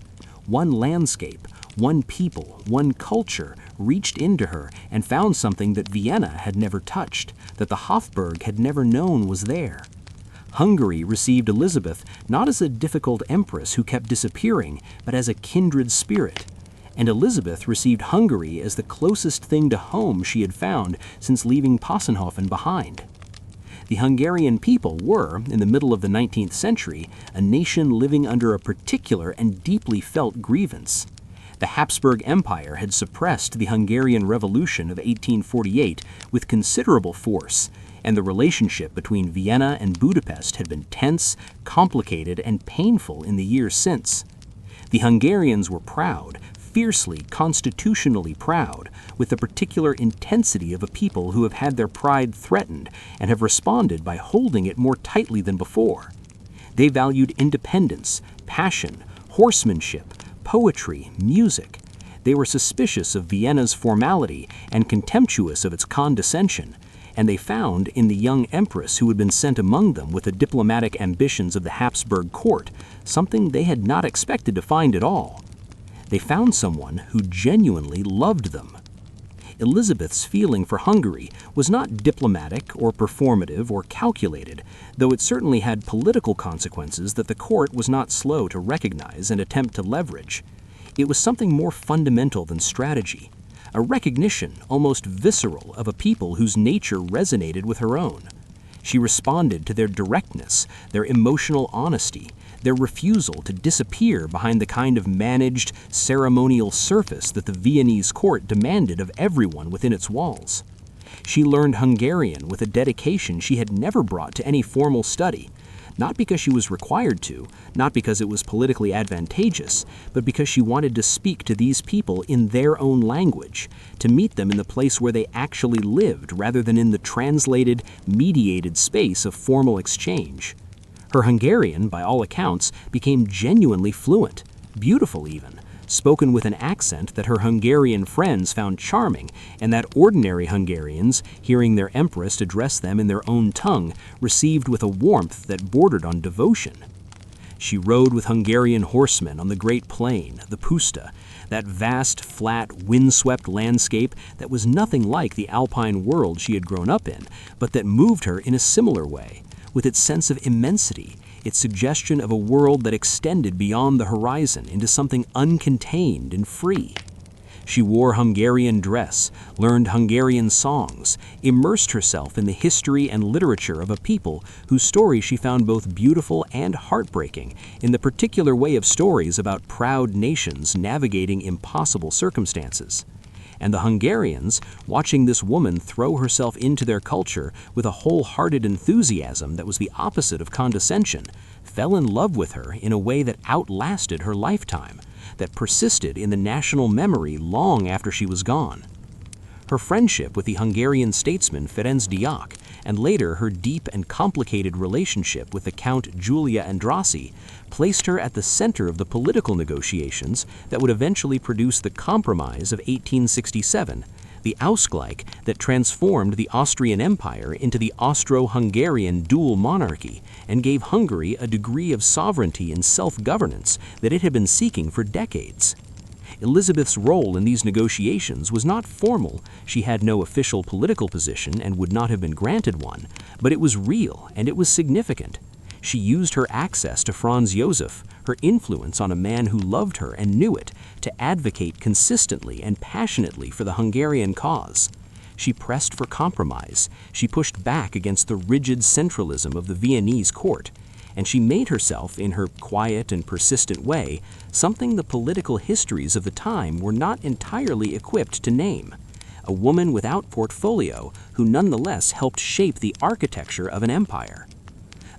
One landscape, one people, one culture reached into her and found something that Vienna had never touched, that the Hofburg had never known was there. Hungary received Elisabeth not as a difficult empress who kept disappearing, but as a kindred spirit. And Elisabeth received Hungary as the closest thing to home she had found since leaving Possenhofen behind. The Hungarian people were, in the middle of the 19th century, a nation living under a particular and deeply felt grievance. The Habsburg Empire had suppressed the Hungarian Revolution of 1848 with considerable force, and the relationship between Vienna and Budapest had been tense, complicated, and painful in the years since. The Hungarians were proud, fiercely, constitutionally proud, with the particular intensity of a people who have had their pride threatened and have responded by holding it more tightly than before. They valued independence, passion, horsemanship, poetry, music. They were suspicious of Vienna's formality and contemptuous of its condescension, and they found in the young Empress who had been sent among them with the diplomatic ambitions of the Habsburg court something they had not expected to find at all. They found someone who genuinely loved them. Elisabeth's feeling for Hungary was not diplomatic or performative or calculated, though it certainly had political consequences that the court was not slow to recognize and attempt to leverage. It was something more fundamental than strategy, a recognition, almost visceral, of a people whose nature resonated with her own. She responded to their directness, their emotional honesty, their refusal to disappear behind the kind of managed, ceremonial surface that the Viennese court demanded of everyone within its walls. She learned Hungarian with a dedication she had never brought to any formal study, not because she was required to, not because it was politically advantageous, but because she wanted to speak to these people in their own language, to meet them in the place where they actually lived rather than in the translated, mediated space of formal exchange. Her Hungarian, by all accounts, became genuinely fluent, beautiful even, spoken with an accent that her Hungarian friends found charming, and that ordinary Hungarians, hearing their Empress address them in their own tongue, received with a warmth that bordered on devotion. She rode with Hungarian horsemen on the Great Plain, the Puszta, that vast, flat, windswept landscape that was nothing like the alpine world she had grown up in, but that moved her in a similar way, with its sense of immensity, its suggestion of a world that extended beyond the horizon into something uncontained and free. She wore Hungarian dress, learned Hungarian songs, immersed herself in the history and literature of a people whose story she found both beautiful and heartbreaking in the particular way of stories about proud nations navigating impossible circumstances. And the Hungarians, watching this woman throw herself into their culture with a wholehearted enthusiasm that was the opposite of condescension, fell in love with her in a way that outlasted her lifetime, that persisted in the national memory long after she was gone. Her friendship with the Hungarian statesman Ferenc Diak, and later her deep and complicated relationship with the Count Julia Andrassy, placed her at the center of the political negotiations that would eventually produce the Compromise of 1867, the Ausgleich that transformed the Austrian Empire into the Austro-Hungarian dual monarchy and gave Hungary a degree of sovereignty and self-governance that it had been seeking for decades. Elisabeth's role in these negotiations was not formal. She had no official political position and would not have been granted one, but it was real and it was significant. She used her access to Franz Joseph, her influence on a man who loved her and knew it, to advocate consistently and passionately for the Hungarian cause. She pressed for compromise. She pushed back against the rigid centralism of the Viennese court. And she made herself, in her quiet and persistent way, something the political histories of the time were not entirely equipped to name: a woman without portfolio who nonetheless helped shape the architecture of an empire.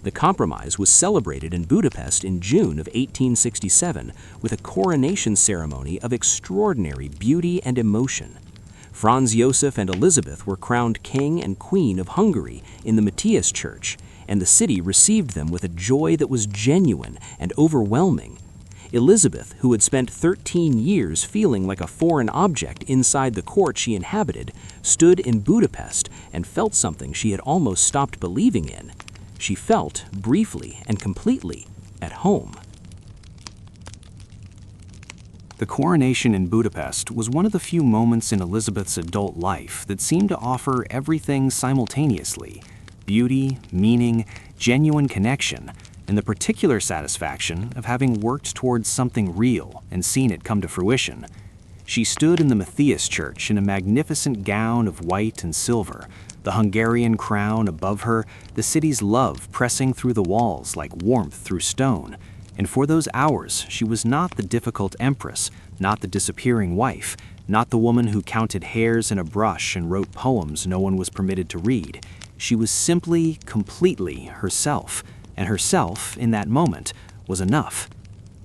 The compromise was celebrated in Budapest in June of 1867 with a coronation ceremony of extraordinary beauty and emotion. Franz Joseph and Elisabeth were crowned King and Queen of Hungary in the Matthias Church, and the city received them with a joy that was genuine and overwhelming. Elisabeth, who had spent 13 years feeling like a foreign object inside the court she inhabited, stood in Budapest and felt something she had almost stopped believing in. She felt, briefly and completely, at home. The coronation in Budapest was one of the few moments in Elisabeth's adult life that seemed to offer everything simultaneously: beauty, meaning, genuine connection, and the particular satisfaction of having worked towards something real and seen it come to fruition. She stood in the Matthias Church in a magnificent gown of white and silver, the Hungarian crown above her, the city's love pressing through the walls like warmth through stone, And for those hours, she was not the difficult empress, not the disappearing wife, not the woman who counted hairs in a brush and wrote poems no one was permitted to read. She was simply, completely herself, and herself, in that moment, was enough.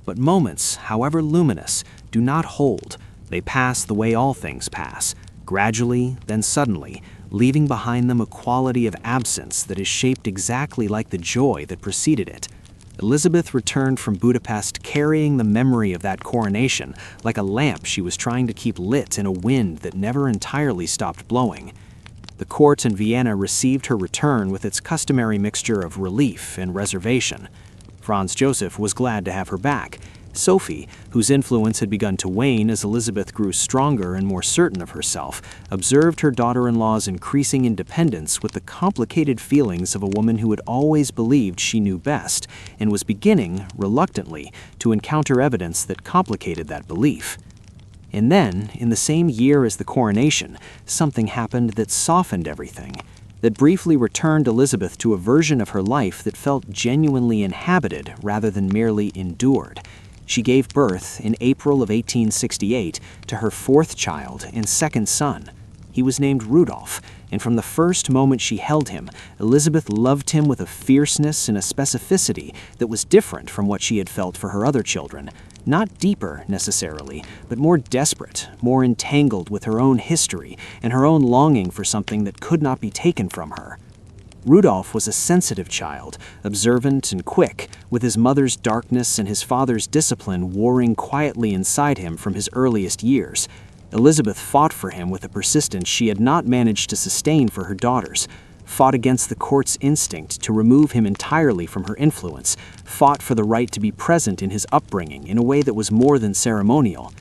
But moments, however luminous, do not hold. They pass the way all things pass, gradually, then suddenly, leaving behind them a quality of absence that is shaped exactly like the joy that preceded it. Elisabeth returned from Budapest carrying the memory of that coronation like a lamp she was trying to keep lit in a wind that never entirely stopped blowing. The court in Vienna received her return with its customary mixture of relief and reservation. Franz Joseph was glad to have her back. Sophie, whose influence had begun to wane as Elisabeth grew stronger and more certain of herself, observed her daughter-in-law's increasing independence with the complicated feelings of a woman who had always believed she knew best and was beginning, reluctantly, to encounter evidence that complicated that belief. And then, in the same year as the coronation, something happened that softened everything, that briefly returned Elisabeth to a version of her life that felt genuinely inhabited rather than merely endured. She gave birth in April of 1868 to her fourth child and second son. He was named Rudolf, and from the first moment she held him, Elisabeth loved him with a fierceness and a specificity that was different from what she had felt for her other children. Not deeper, necessarily, but more desperate, more entangled with her own history and her own longing for something that could not be taken from her. Rudolf was a sensitive child, observant and quick, with his mother's darkness and his father's discipline warring quietly inside him from his earliest years. Elisabeth fought for him with a persistence she had not managed to sustain for her daughters, fought against the court's instinct to remove him entirely from her influence, fought for the right to be present in his upbringing in a way that was more than ceremonial.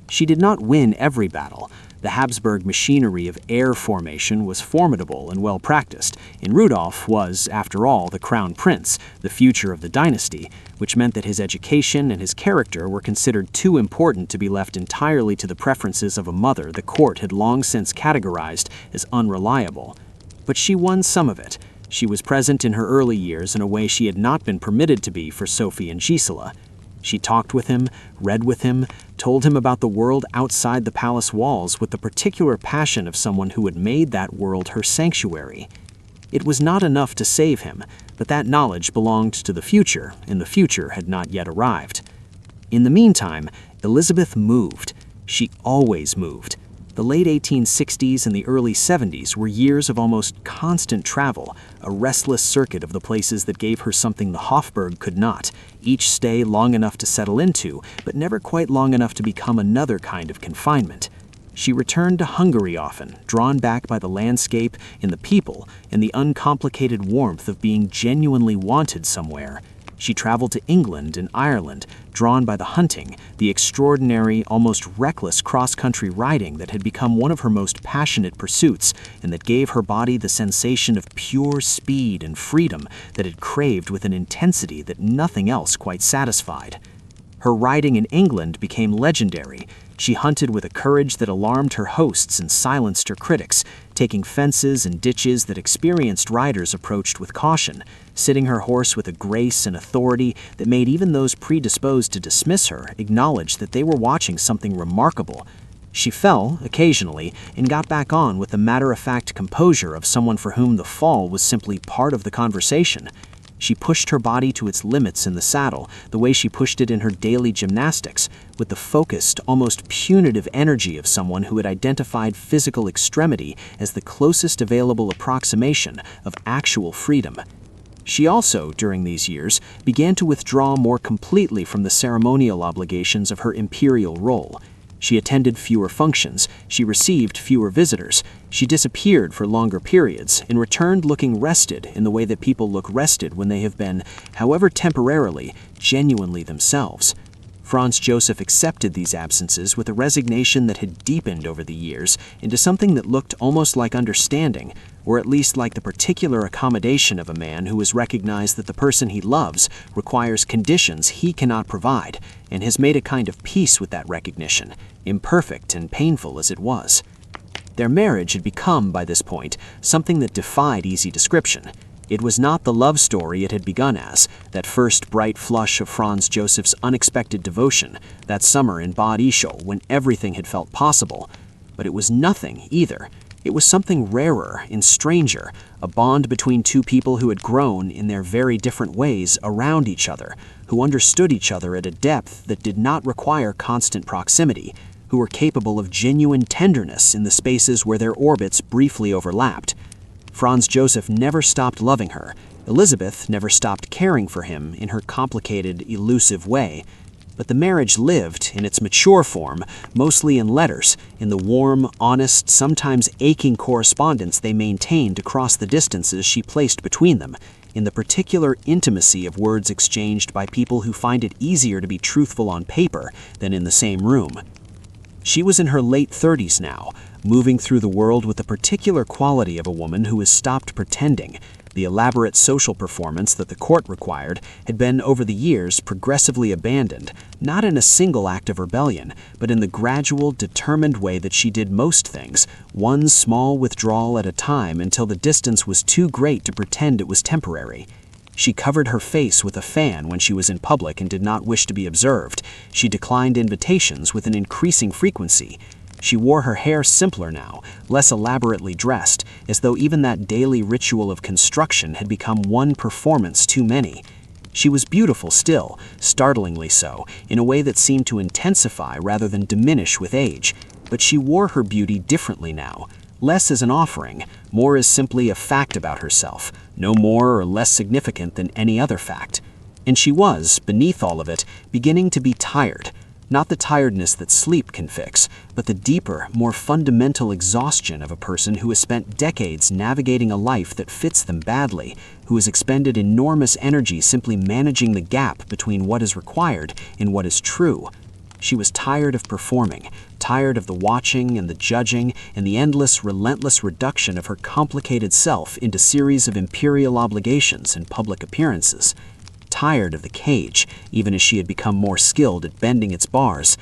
She did not win every battle. The Habsburg machinery of heir formation was formidable and well practiced, and Rudolf was, after all, the crown prince, the future of the dynasty, which meant that his education and his character were considered too important to be left entirely to the preferences of a mother the court had long since categorized as unreliable. But she won some of it. She was present in her early years in a way she had not been permitted to be for Sophie and Gisela. She talked with him, read with him, told him about the world outside the palace walls with the particular passion of someone who had made that world her sanctuary. It was not enough to save him, but that knowledge belonged to the future, and the future had not yet arrived. In the meantime, Elisabeth moved. She always moved. The late 1860s and the early 70s were years of almost constant travel, a restless circuit of the places that gave her something the Hofburg could not, each stay long enough to settle into, but never quite long enough to become another kind of confinement. She returned to Hungary often, drawn back by the landscape and the people and the uncomplicated warmth of being genuinely wanted somewhere. She traveled to England and Ireland, drawn by the hunting, the extraordinary, almost reckless cross-country riding that had become one of her most passionate pursuits and that gave her body the sensation of pure speed and freedom that it craved with an intensity that nothing else quite satisfied. Her riding in England became legendary. She hunted with a courage that alarmed her hosts and silenced her critics, taking fences and ditches that experienced riders approached with caution, sitting her horse with a grace and authority that made even those predisposed to dismiss her acknowledge that they were watching something remarkable. She fell, occasionally, and got back on with the matter-of-fact composure of someone for whom the fall was simply part of the conversation. She pushed her body to its limits in the saddle, the way she pushed it in her daily gymnastics, with the focused, almost punitive energy of someone who had identified physical extremity as the closest available approximation of actual freedom. She also, during these years, began to withdraw more completely from the ceremonial obligations of her imperial role. She attended fewer functions, she received fewer visitors, she disappeared for longer periods and returned looking rested in the way that people look rested when they have been, however temporarily, genuinely themselves. Franz Joseph accepted these absences with a resignation that had deepened over the years into something that looked almost like understanding, or at least like the particular accommodation of a man who has recognized that the person he loves requires conditions he cannot provide, and has made a kind of peace with that recognition, imperfect and painful as it was. Their marriage had become, by this point, something that defied easy description. It was not the love story it had begun as, that first bright flush of Franz Joseph's unexpected devotion, that summer in Bad Ischl when everything had felt possible. But it was nothing either. It was something rarer and stranger, a bond between two people who had grown in their very different ways around each other, who understood each other at a depth that did not require constant proximity, who were capable of genuine tenderness in the spaces where their orbits briefly overlapped. Franz Joseph never stopped loving her. Elisabeth never stopped caring for him in her complicated, elusive way. But the marriage lived, in its mature form, mostly in letters, in the warm, honest, sometimes aching correspondence they maintained across the distances she placed between them, in the particular intimacy of words exchanged by people who find it easier to be truthful on paper than in the same room. She was in her late 30s now, moving through the world with the particular quality of a woman who has stopped pretending. The elaborate social performance that the court required had been, over the years, progressively abandoned, not in a single act of rebellion, but in the gradual, determined way that she did most things, one small withdrawal at a time until the distance was too great to pretend it was temporary. She covered her face with a fan when she was in public and did not wish to be observed. She declined invitations with an increasing frequency. She wore her hair simpler now, less elaborately dressed, as though even that daily ritual of construction had become one performance too many. She was beautiful still, startlingly so, in a way that seemed to intensify rather than diminish with age, but she wore her beauty differently now. Less as an offering, more as simply a fact about herself, no more or less significant than any other fact. And she was, beneath all of it, beginning to be tired. Not the tiredness that sleep can fix, but the deeper, more fundamental exhaustion of a person who has spent decades navigating a life that fits them badly, who has expended enormous energy simply managing the gap between what is required and what is true. She was tired of performing, tired of the watching and the judging and the endless, relentless reduction of her complicated self into series of imperial obligations and public appearances. Tired of the cage, even as she had become more skilled at bending its bars.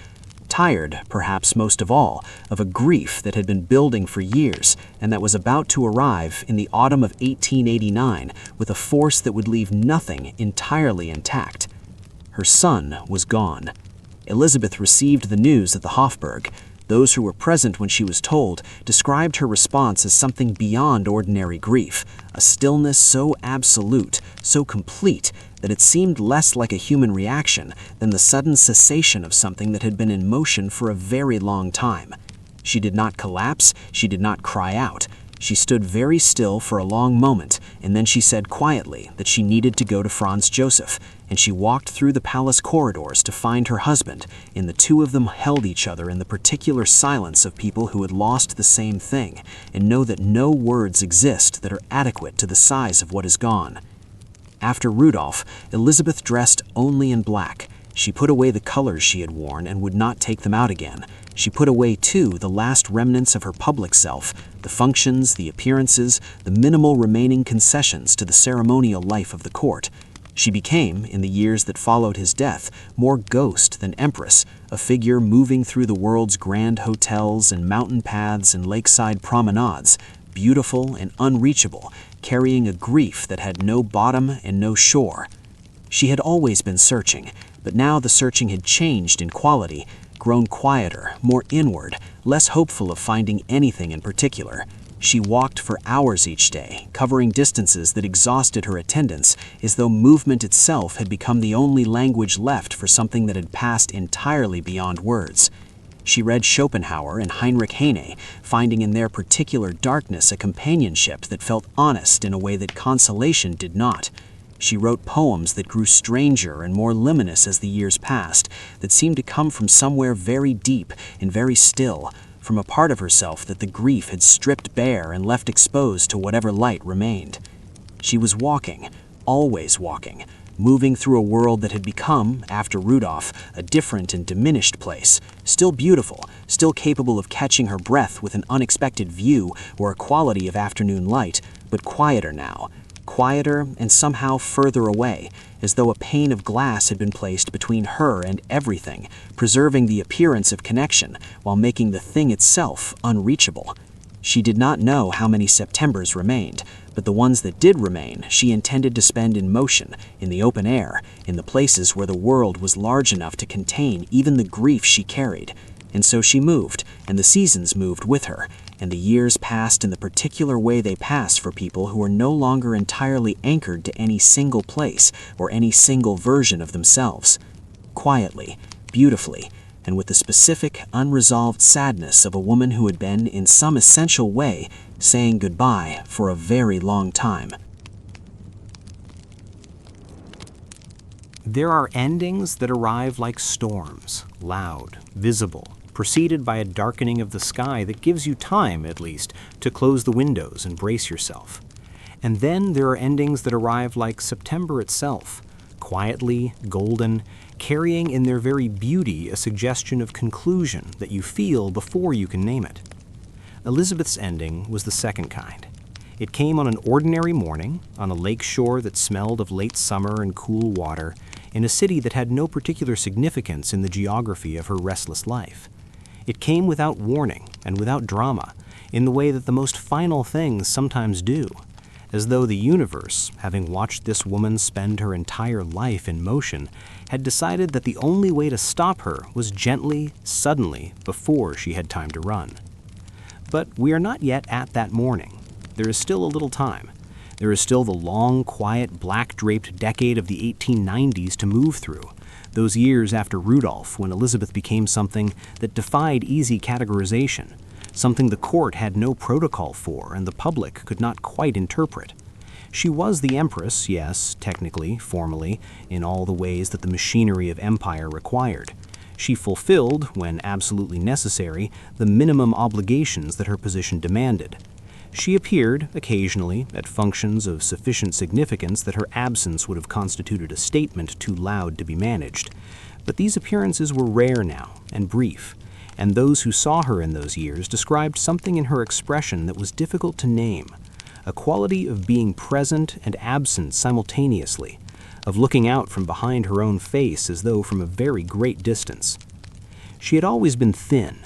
Tired, perhaps most of all, of a grief that had been building for years and that was about to arrive in the autumn of 1889 with a force that would leave nothing entirely intact. Her son was gone. Elisabeth received the news at the Hofburg. Those who were present when she was told described her response as something beyond ordinary grief, a stillness so absolute, so complete, that it seemed less like a human reaction than the sudden cessation of something that had been in motion for a very long time. She did not collapse, she did not cry out. She stood very still for a long moment, and then she said quietly that she needed to go to Franz Joseph, and she walked through the palace corridors to find her husband, and the two of them held each other in the particular silence of people who had lost the same thing, and know that no words exist that are adequate to the size of what is gone. After Rudolf, Elisabeth dressed only in black. She put away the colors she had worn and would not take them out again. She put away, too, the last remnants of her public self, the functions, the appearances, the minimal remaining concessions to the ceremonial life of the court. She became, in the years that followed his death, more ghost than empress, a figure moving through the world's grand hotels and mountain paths and lakeside promenades, beautiful and unreachable, carrying a grief that had no bottom and no shore. She had always been searching, but now the searching had changed in quality, grown quieter, more inward, less hopeful of finding anything in particular. She walked for hours each day, covering distances that exhausted her attendants, as though movement itself had become the only language left for something that had passed entirely beyond words. She read Schopenhauer and Heinrich Heine, finding in their particular darkness a companionship that felt honest in a way that consolation did not. She wrote poems that grew stranger and more luminous as the years passed, that seemed to come from somewhere very deep and very still, from a part of herself that the grief had stripped bare and left exposed to whatever light remained. She was walking, always walking, moving through a world that had become, after Rudolf, a different and diminished place, still beautiful, still capable of catching her breath with an unexpected view or a quality of afternoon light, but quieter now, quieter and somehow further away, as though a pane of glass had been placed between her and everything, preserving the appearance of connection while making the thing itself unreachable. She did not know how many Septembers remained, but the ones that did remain she intended to spend in motion, in the open air, in the places where the world was large enough to contain even the grief she carried. And so she moved, and the seasons moved with her, and the years passed in the particular way they pass for people who are no longer entirely anchored to any single place or any single version of themselves. Quietly, beautifully, and with the specific, unresolved sadness of a woman who had been, in some essential way, saying goodbye for a very long time. There are endings that arrive like storms, loud, visible, preceded by a darkening of the sky that gives you time, at least, to close the windows and brace yourself. And then there are endings that arrive like September itself, quietly, golden, carrying in their very beauty a suggestion of conclusion that you feel before you can name it. Elisabeth's ending was the second kind. It came on an ordinary morning, on a lake shore that smelled of late summer and cool water, in a city that had no particular significance in the geography of her restless life. It came without warning and without drama, in the way that the most final things sometimes do, as though the universe, having watched this woman spend her entire life in motion, had decided that the only way to stop her was gently, suddenly, before she had time to run. But we are not yet at that morning. There is still a little time. There is still the long, quiet, black-draped decade of the 1890s to move through, those years after Rudolf, when Elisabeth became something that defied easy categorization, something the court had no protocol for and the public could not quite interpret. She was the Empress, yes, technically, formally, in all the ways that the machinery of empire required. She fulfilled, when absolutely necessary, the minimum obligations that her position demanded. She appeared, occasionally, at functions of sufficient significance that her absence would have constituted a statement too loud to be managed. But these appearances were rare now, and brief, and those who saw her in those years described something in her expression that was difficult to name, a quality of being present and absent simultaneously, of looking out from behind her own face as though from a very great distance. She had always been thin.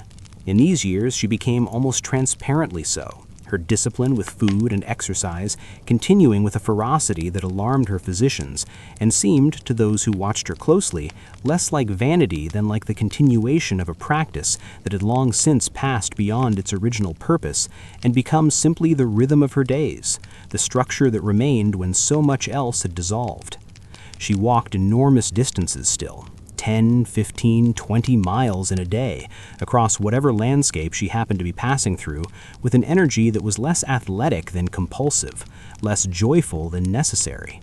In these years she became almost transparently so, her discipline with food and exercise continuing with a ferocity that alarmed her physicians and seemed, to those who watched her closely, less like vanity than like the continuation of a practice that had long since passed beyond its original purpose and become simply the rhythm of her days, the structure that remained when so much else had dissolved. She walked enormous distances still, 10, 15, 20 miles in a day, across whatever landscape she happened to be passing through, with an energy that was less athletic than compulsive, less joyful than necessary.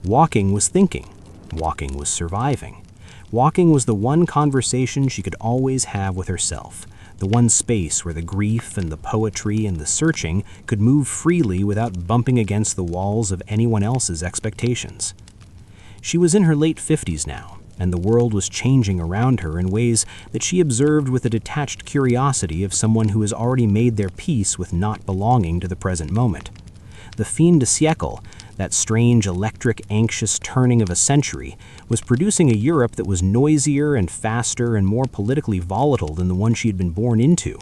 Walking was thinking. Walking was surviving. Walking was the one conversation she could always have with herself, the one space where the grief and the poetry and the searching could move freely without bumping against the walls of anyone else's expectations. She was in her late 50s now, and the world was changing around her in ways that she observed with the detached curiosity of someone who has already made their peace with not belonging to the present moment. The fin de siècle, that strange electric, anxious turning of a century, was producing a Europe that was noisier and faster and more politically volatile than the one she had been born into.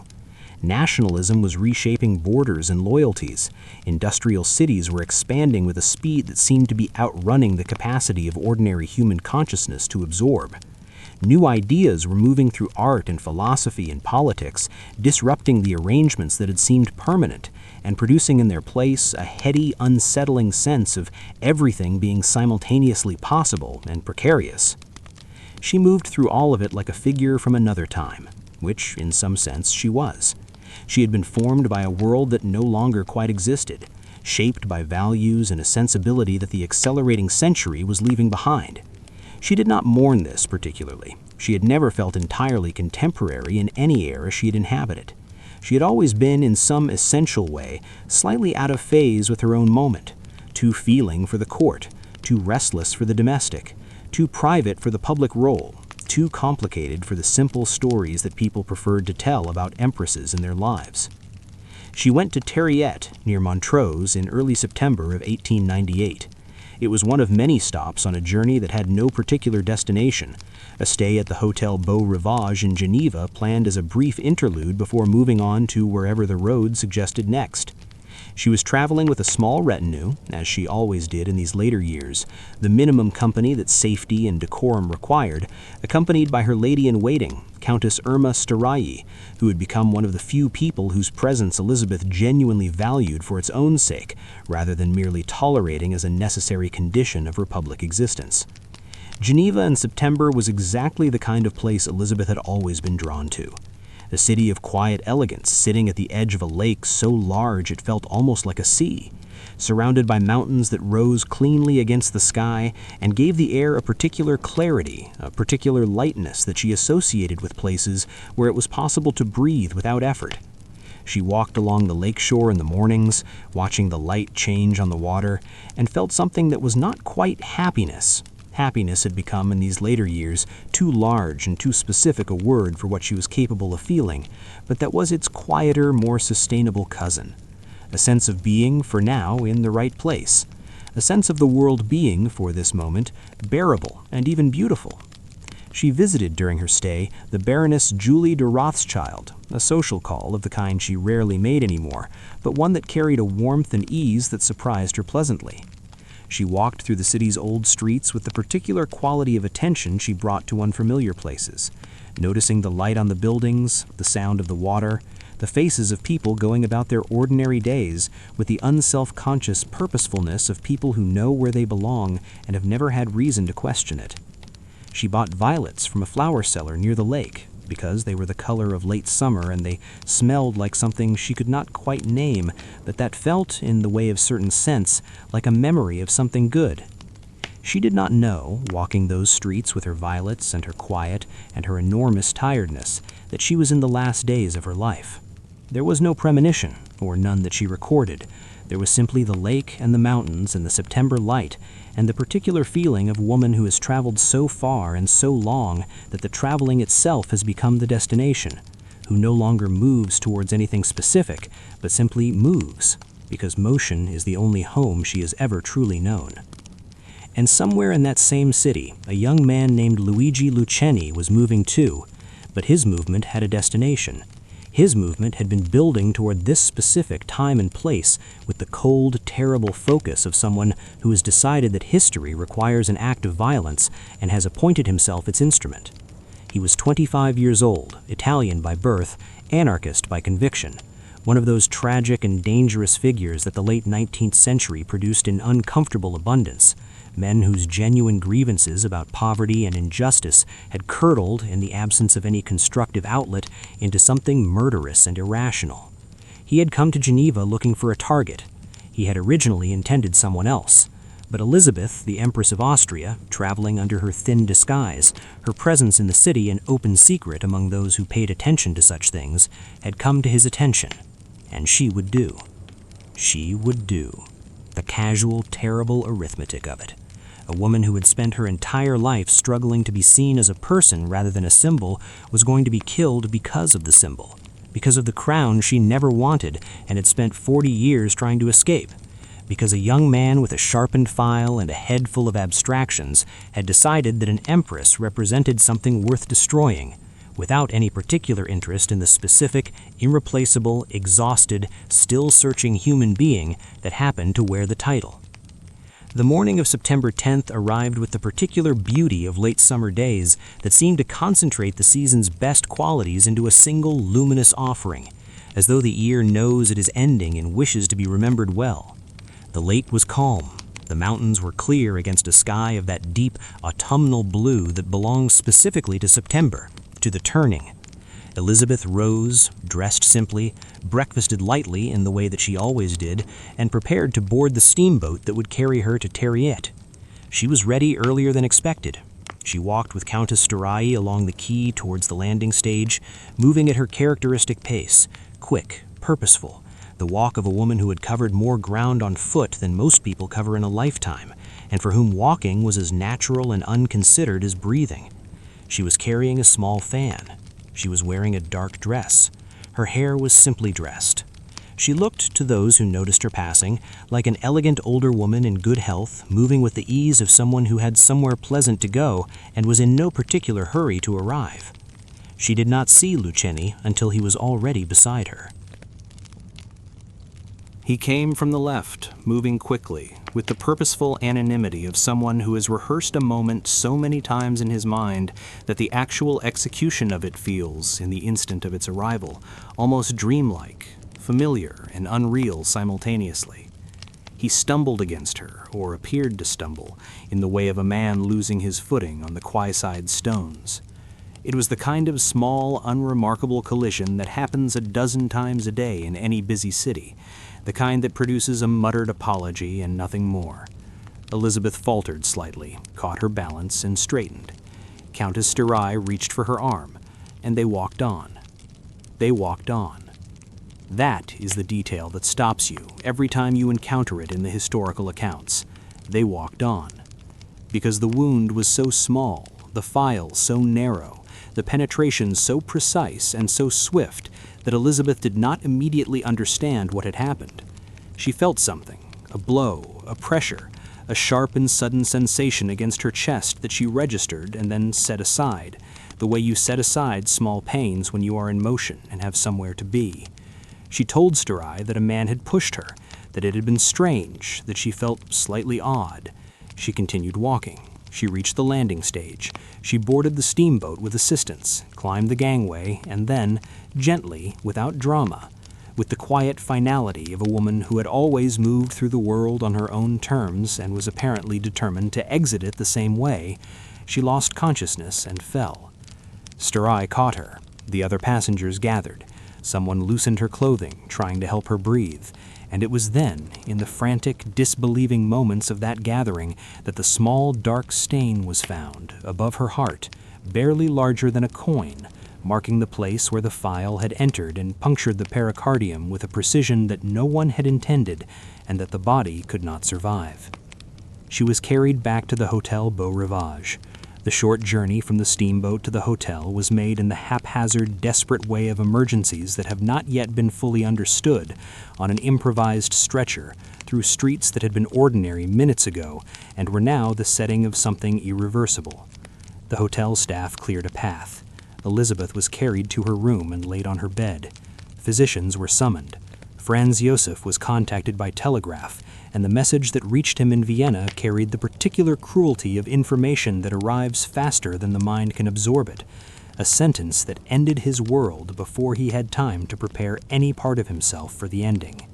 Nationalism was reshaping borders and loyalties. Industrial cities were expanding with a speed that seemed to be outrunning the capacity of ordinary human consciousness to absorb. New ideas were moving through art and philosophy and politics, disrupting the arrangements that had seemed permanent, and producing in their place a heady, unsettling sense of everything being simultaneously possible and precarious. She moved through all of it like a figure from another time, which, in some sense, she was. She had been formed by a world that no longer quite existed, shaped by values and a sensibility that the accelerating century was leaving behind. She did not mourn this particularly. She had never felt entirely contemporary in any era she had inhabited. She had always been, in some essential way, slightly out of phase with her own moment, too feeling for the court, too restless for the domestic, too private for the public role, too complicated for the simple stories that people preferred to tell about empresses and their lives. She went to Terriet, near Montrose, in early September of 1898. It was one of many stops on a journey that had no particular destination, a stay at the Hotel Beau Rivage in Geneva planned as a brief interlude before moving on to wherever the road suggested next. She was traveling with a small retinue, as she always did in these later years, the minimum company that safety and decorum required, accompanied by her lady-in-waiting, Countess Irma Starayi, who had become one of the few people whose presence Elisabeth genuinely valued for its own sake, rather than merely tolerating as a necessary condition of her public existence. Geneva in September was exactly the kind of place Elisabeth had always been drawn to. A city of quiet elegance sitting at the edge of a lake so large it felt almost like a sea, surrounded by mountains that rose cleanly against the sky and gave the air a particular clarity, a particular lightness that she associated with places where it was possible to breathe without effort. She walked along the lake shore in the mornings, watching the light change on the water, and felt something that was not quite happiness. Happiness had become, in these later years, too large and too specific a word for what she was capable of feeling, but that was its quieter, more sustainable cousin. A sense of being, for now, in the right place. A sense of the world being, for this moment, bearable and even beautiful. She visited during her stay the Baroness Julie de Rothschild, a social call of the kind she rarely made anymore, but one that carried a warmth and ease that surprised her pleasantly. She walked through the city's old streets with the particular quality of attention she brought to unfamiliar places, noticing the light on the buildings, the sound of the water, the faces of people going about their ordinary days with the unself-conscious purposefulness of people who know where they belong and have never had reason to question it. She bought violets from a flower seller near the lake, because they were the color of late summer and they smelled like something she could not quite name, but that felt, in the way of certain scents, like a memory of something good. She did not know, walking those streets with her violets and her quiet and her enormous tiredness, that she was in the last days of her life. There was no premonition, or none that she recorded. There was simply the lake and the mountains and the September light, and the particular feeling of a woman who has traveled so far and so long that the traveling itself has become the destination, who no longer moves towards anything specific, but simply moves, because motion is the only home she has ever truly known. And somewhere in that same city, a young man named Luigi Lucchini was moving too, but his movement had a destination. His movement had been building toward this specific time and place with the cold, terrible focus of someone who has decided that history requires an act of violence and has appointed himself its instrument. He was 25 years old, Italian by birth, anarchist by conviction, one of those tragic and dangerous figures that the late 19th century produced in uncomfortable abundance, men whose genuine grievances about poverty and injustice had curdled, in the absence of any constructive outlet, into something murderous and irrational. He had come to Geneva looking for a target. He had originally intended someone else. But Elisabeth, the Empress of Austria, traveling under her thin disguise, her presence in the city an open secret among those who paid attention to such things, had come to his attention. And she would do. She would do. The casual, terrible arithmetic of it. A woman who had spent her entire life struggling to be seen as a person rather than a symbol was going to be killed because of the symbol, because of the crown she never wanted and had spent 40 years trying to escape, because a young man with a sharpened file and a head full of abstractions had decided that an empress represented something worth destroying, without any particular interest in the specific, irreplaceable, exhausted, still-searching human being that happened to wear the title. The morning of September 10th arrived with the particular beauty of late summer days that seemed to concentrate the season's best qualities into a single luminous offering, as though the year knows it is ending and wishes to be remembered well. The lake was calm. The mountains were clear against a sky of that deep autumnal blue that belongs specifically to September, to the turning. Elisabeth rose, dressed simply, breakfasted lightly in the way that she always did, and prepared to board the steamboat that would carry her to Terriet. She was ready earlier than expected. She walked with Countess Starayi along the quay towards the landing stage, moving at her characteristic pace, quick, purposeful, the walk of a woman who had covered more ground on foot than most people cover in a lifetime, and for whom walking was as natural and unconsidered as breathing. She was carrying a small fan. She was wearing a dark dress. Her hair was simply dressed. She looked, to those who noticed her passing, like an elegant older woman in good health, moving with the ease of someone who had somewhere pleasant to go and was in no particular hurry to arrive. She did not see Luciani until he was already beside her. He came from the left, moving quickly, with the purposeful anonymity of someone who has rehearsed a moment so many times in his mind that the actual execution of it feels, in the instant of its arrival, almost dreamlike, familiar and unreal simultaneously. He stumbled against her, or appeared to stumble, in the way of a man losing his footing on the quayside stones. It was the kind of small, unremarkable collision that happens a dozen times a day in any busy city, the kind that produces a muttered apology and nothing more. Elisabeth faltered slightly, caught her balance, and straightened. Countess Styrai reached for her arm, and they walked on. They walked on. That is the detail that stops you every time you encounter it in the historical accounts. They walked on. Because the wound was so small, the file so narrow, the penetration so precise and so swift that Elisabeth did not immediately understand what had happened. She felt something, a blow, a pressure, a sharp and sudden sensation against her chest that she registered and then set aside, the way you set aside small pains when you are in motion and have somewhere to be. She told Styrai that a man had pushed her, that it had been strange, that she felt slightly odd. She continued walking. She reached the landing stage. She boarded the steamboat with assistance, climbed the gangway, and then, gently, without drama, with the quiet finality of a woman who had always moved through the world on her own terms and was apparently determined to exit it the same way, she lost consciousness and fell. Styrai caught her. The other passengers gathered. Someone loosened her clothing, trying to help her breathe. And it was then, in the frantic, disbelieving moments of that gathering, that the small, dark stain was found, above her heart, barely larger than a coin, marking the place where the file had entered and punctured the pericardium with a precision that no one had intended and that the body could not survive. She was carried back to the Hotel Beau Rivage. The short journey from the steamboat to the hotel was made in the haphazard, desperate way of emergencies that have not yet been fully understood, on an improvised stretcher, through streets that had been ordinary minutes ago and were now the setting of something irreversible. The hotel staff cleared a path. Elisabeth was carried to her room and laid on her bed. Physicians were summoned. Franz Joseph was contacted by telegraph, and the message that reached him in Vienna carried the particular cruelty of information that arrives faster than the mind can absorb it, a sentence that ended his world before he had time to prepare any part of himself for the ending.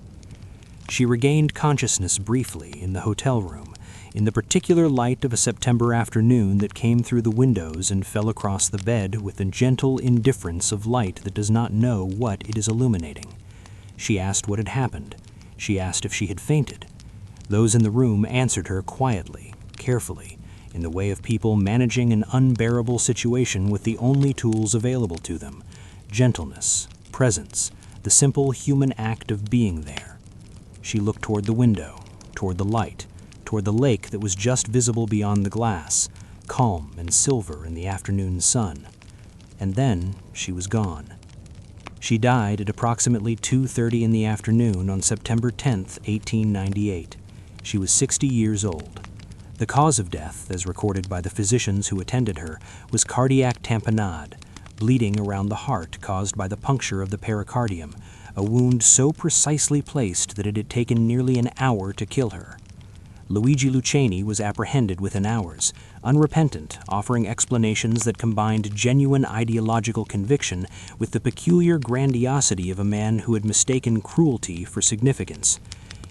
She regained consciousness briefly in the hotel room, in the particular light of a September afternoon that came through the windows and fell across the bed with the gentle indifference of light that does not know what it is illuminating. She asked what had happened. She asked if she had fainted. Those in the room answered her quietly, carefully, in the way of people managing an unbearable situation with the only tools available to them: gentleness, presence, the simple human act of being there. She looked toward the window, toward the light, toward the lake that was just visible beyond the glass, calm and silver in the afternoon sun. And then she was gone. She died at approximately 2:30 in the afternoon on September 10th, 1898. She was 60 years old. The cause of death, as recorded by the physicians who attended her, was cardiac tamponade, bleeding around the heart caused by the puncture of the pericardium, a wound so precisely placed that it had taken nearly an hour to kill her. Luigi Luciani was apprehended within hours, unrepentant, offering explanations that combined genuine ideological conviction with the peculiar grandiosity of a man who had mistaken cruelty for significance.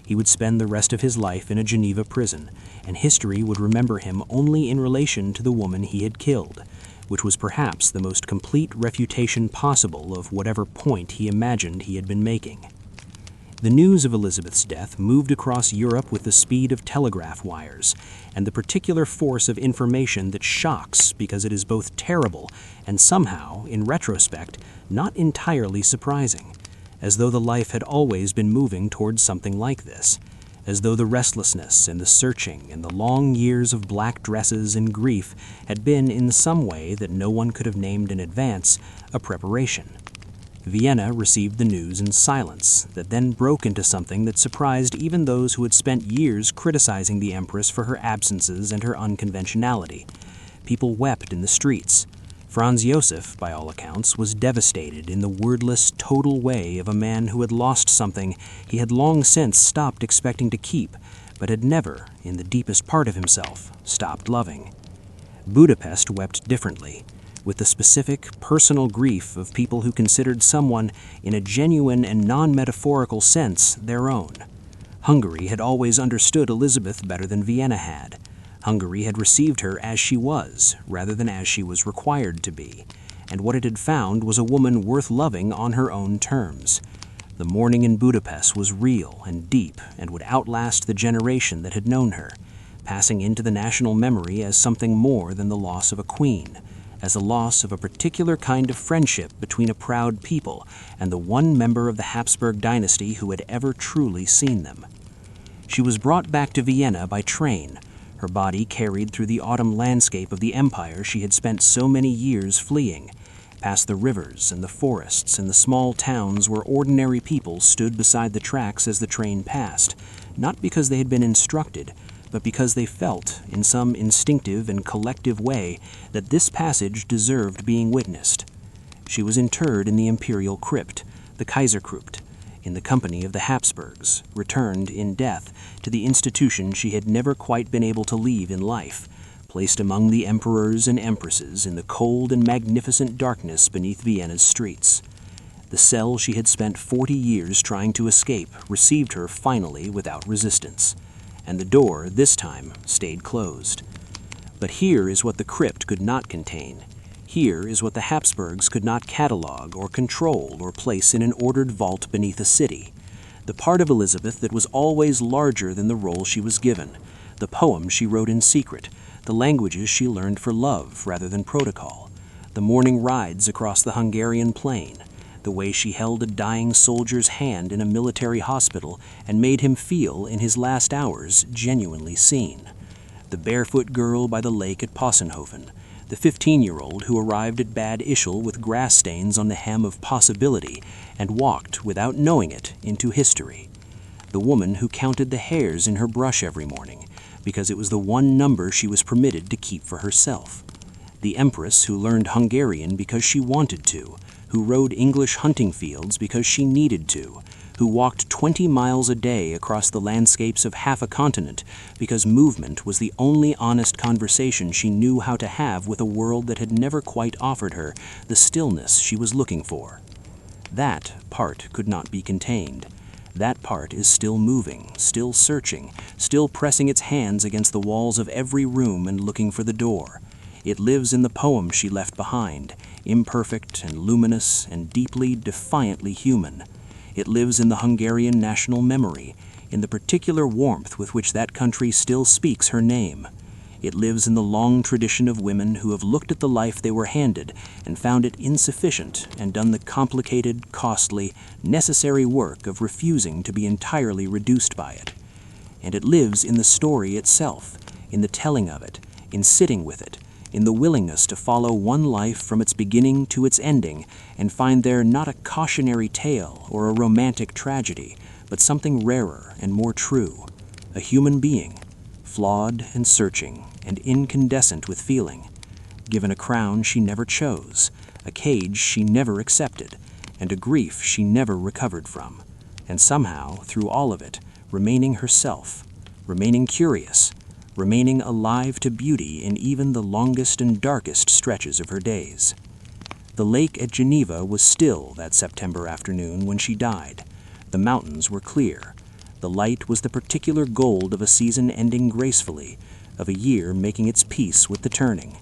He would spend the rest of his life in a Geneva prison, and history would remember him only in relation to the woman he had killed, which was perhaps the most complete refutation possible of whatever point he imagined he had been making. The news of Elisabeth's death moved across Europe with the speed of telegraph wires, and the particular force of information that shocks because it is both terrible and somehow, in retrospect, not entirely surprising, as though the life had always been moving towards something like this, as though the restlessness and the searching and the long years of black dresses and grief had been, in some way that no one could have named in advance, a preparation. Vienna received the news in silence, that then broke into something that surprised even those who had spent years criticizing the Empress for her absences and her unconventionality. People wept in the streets. Franz Joseph, by all accounts, was devastated in the wordless, total way of a man who had lost something he had long since stopped expecting to keep, but had never, in the deepest part of himself, stopped loving. Budapest wept differently, with the specific, personal grief of people who considered someone, in a genuine and non-metaphorical sense, their own. Hungary had always understood Elisabeth better than Vienna had. Hungary had received her as she was, rather than as she was required to be, and what it had found was a woman worth loving on her own terms. The mourning in Budapest was real and deep and would outlast the generation that had known her, passing into the national memory as something more than the loss of a queen, as a loss of a particular kind of friendship between a proud people and the one member of the Habsburg dynasty who had ever truly seen them. She was brought back to Vienna by train, her body carried through the autumn landscape of the empire she had spent so many years fleeing, past the rivers and the forests and the small towns where ordinary people stood beside the tracks as the train passed, not because they had been instructed, but because they felt, in some instinctive and collective way, that this passage deserved being witnessed. She was interred in the imperial crypt, the Kaiserkrypt, in the company of the Habsburgs, returned in death to the institution she had never quite been able to leave in life, placed among the emperors and empresses in the cold and magnificent darkness beneath Vienna's streets. The cell she had spent 40 years trying to escape received her finally without resistance, and the door, this time, stayed closed. But here is what the crypt could not contain. Here is what the Habsburgs could not catalog or control or place in an ordered vault beneath a city. The part of Elisabeth that was always larger than the role she was given, the poems she wrote in secret, the languages she learned for love rather than protocol, the morning rides across the Hungarian plain, the way she held a dying soldier's hand in a military hospital and made him feel, in his last hours, genuinely seen, the barefoot girl by the lake at Possenhofen, the 15-year-old who arrived at Bad Ischl with grass stains on the hem of possibility and walked, without knowing it, into history, the woman who counted the hairs in her brush every morning because it was the one number she was permitted to keep for herself, the Empress who learned Hungarian because she wanted to, who rode English hunting fields because she needed to, who walked 20 miles a day across the landscapes of half a continent because movement was the only honest conversation she knew how to have with a world that had never quite offered her the stillness she was looking for. That part could not be contained. That part is still moving, still searching, still pressing its hands against the walls of every room and looking for the door. It lives in the poem she left behind, imperfect and luminous and deeply, defiantly human. It lives in the Hungarian national memory, in the particular warmth with which that country still speaks her name. It lives in the long tradition of women who have looked at the life they were handed and found it insufficient and done the complicated, costly, necessary work of refusing to be entirely reduced by it. And it lives in the story itself, in the telling of it, in sitting with it, in the willingness to follow one life from its beginning to its ending and find there not a cautionary tale or a romantic tragedy, but something rarer and more true, a human being, flawed and searching and incandescent with feeling, given a crown she never chose, a cage she never accepted, and a grief she never recovered from, and somehow, through all of it, remaining herself, remaining curious, remaining alive to beauty in even the longest and darkest stretches of her days. The lake at Geneva was still that September afternoon when she died. The mountains were clear. The light was the particular gold of a season ending gracefully, of a year making its peace with the turning.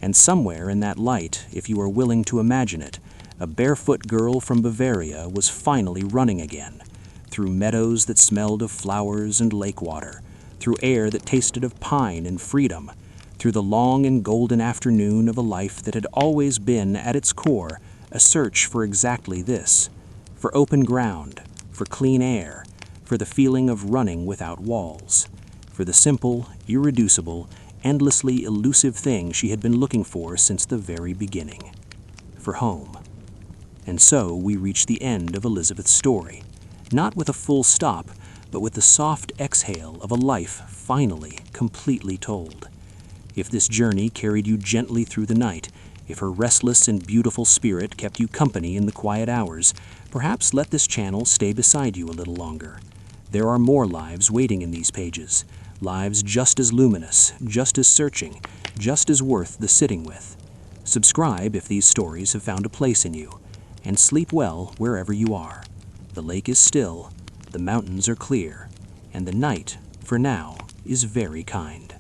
And somewhere in that light, if you are willing to imagine it, a barefoot girl from Bavaria was finally running again, through meadows that smelled of flowers and lake water, through air that tasted of pine and freedom, through the long and golden afternoon of a life that had always been, at its core, a search for exactly this, for open ground, for clean air, for the feeling of running without walls, for the simple, irreducible, endlessly elusive thing she had been looking for since the very beginning, for home. And so we reach the end of Elisabeth's story, not with a full stop, but with the soft exhale of a life finally completely told. If this journey carried you gently through the night, if her restless and beautiful spirit kept you company in the quiet hours, perhaps let this channel stay beside you a little longer. There are more lives waiting in these pages, lives just as luminous, just as searching, just as worth the sitting with. Subscribe if these stories have found a place in you, and sleep well wherever you are. The lake is still, the mountains are clear, and the night, for now, is very kind.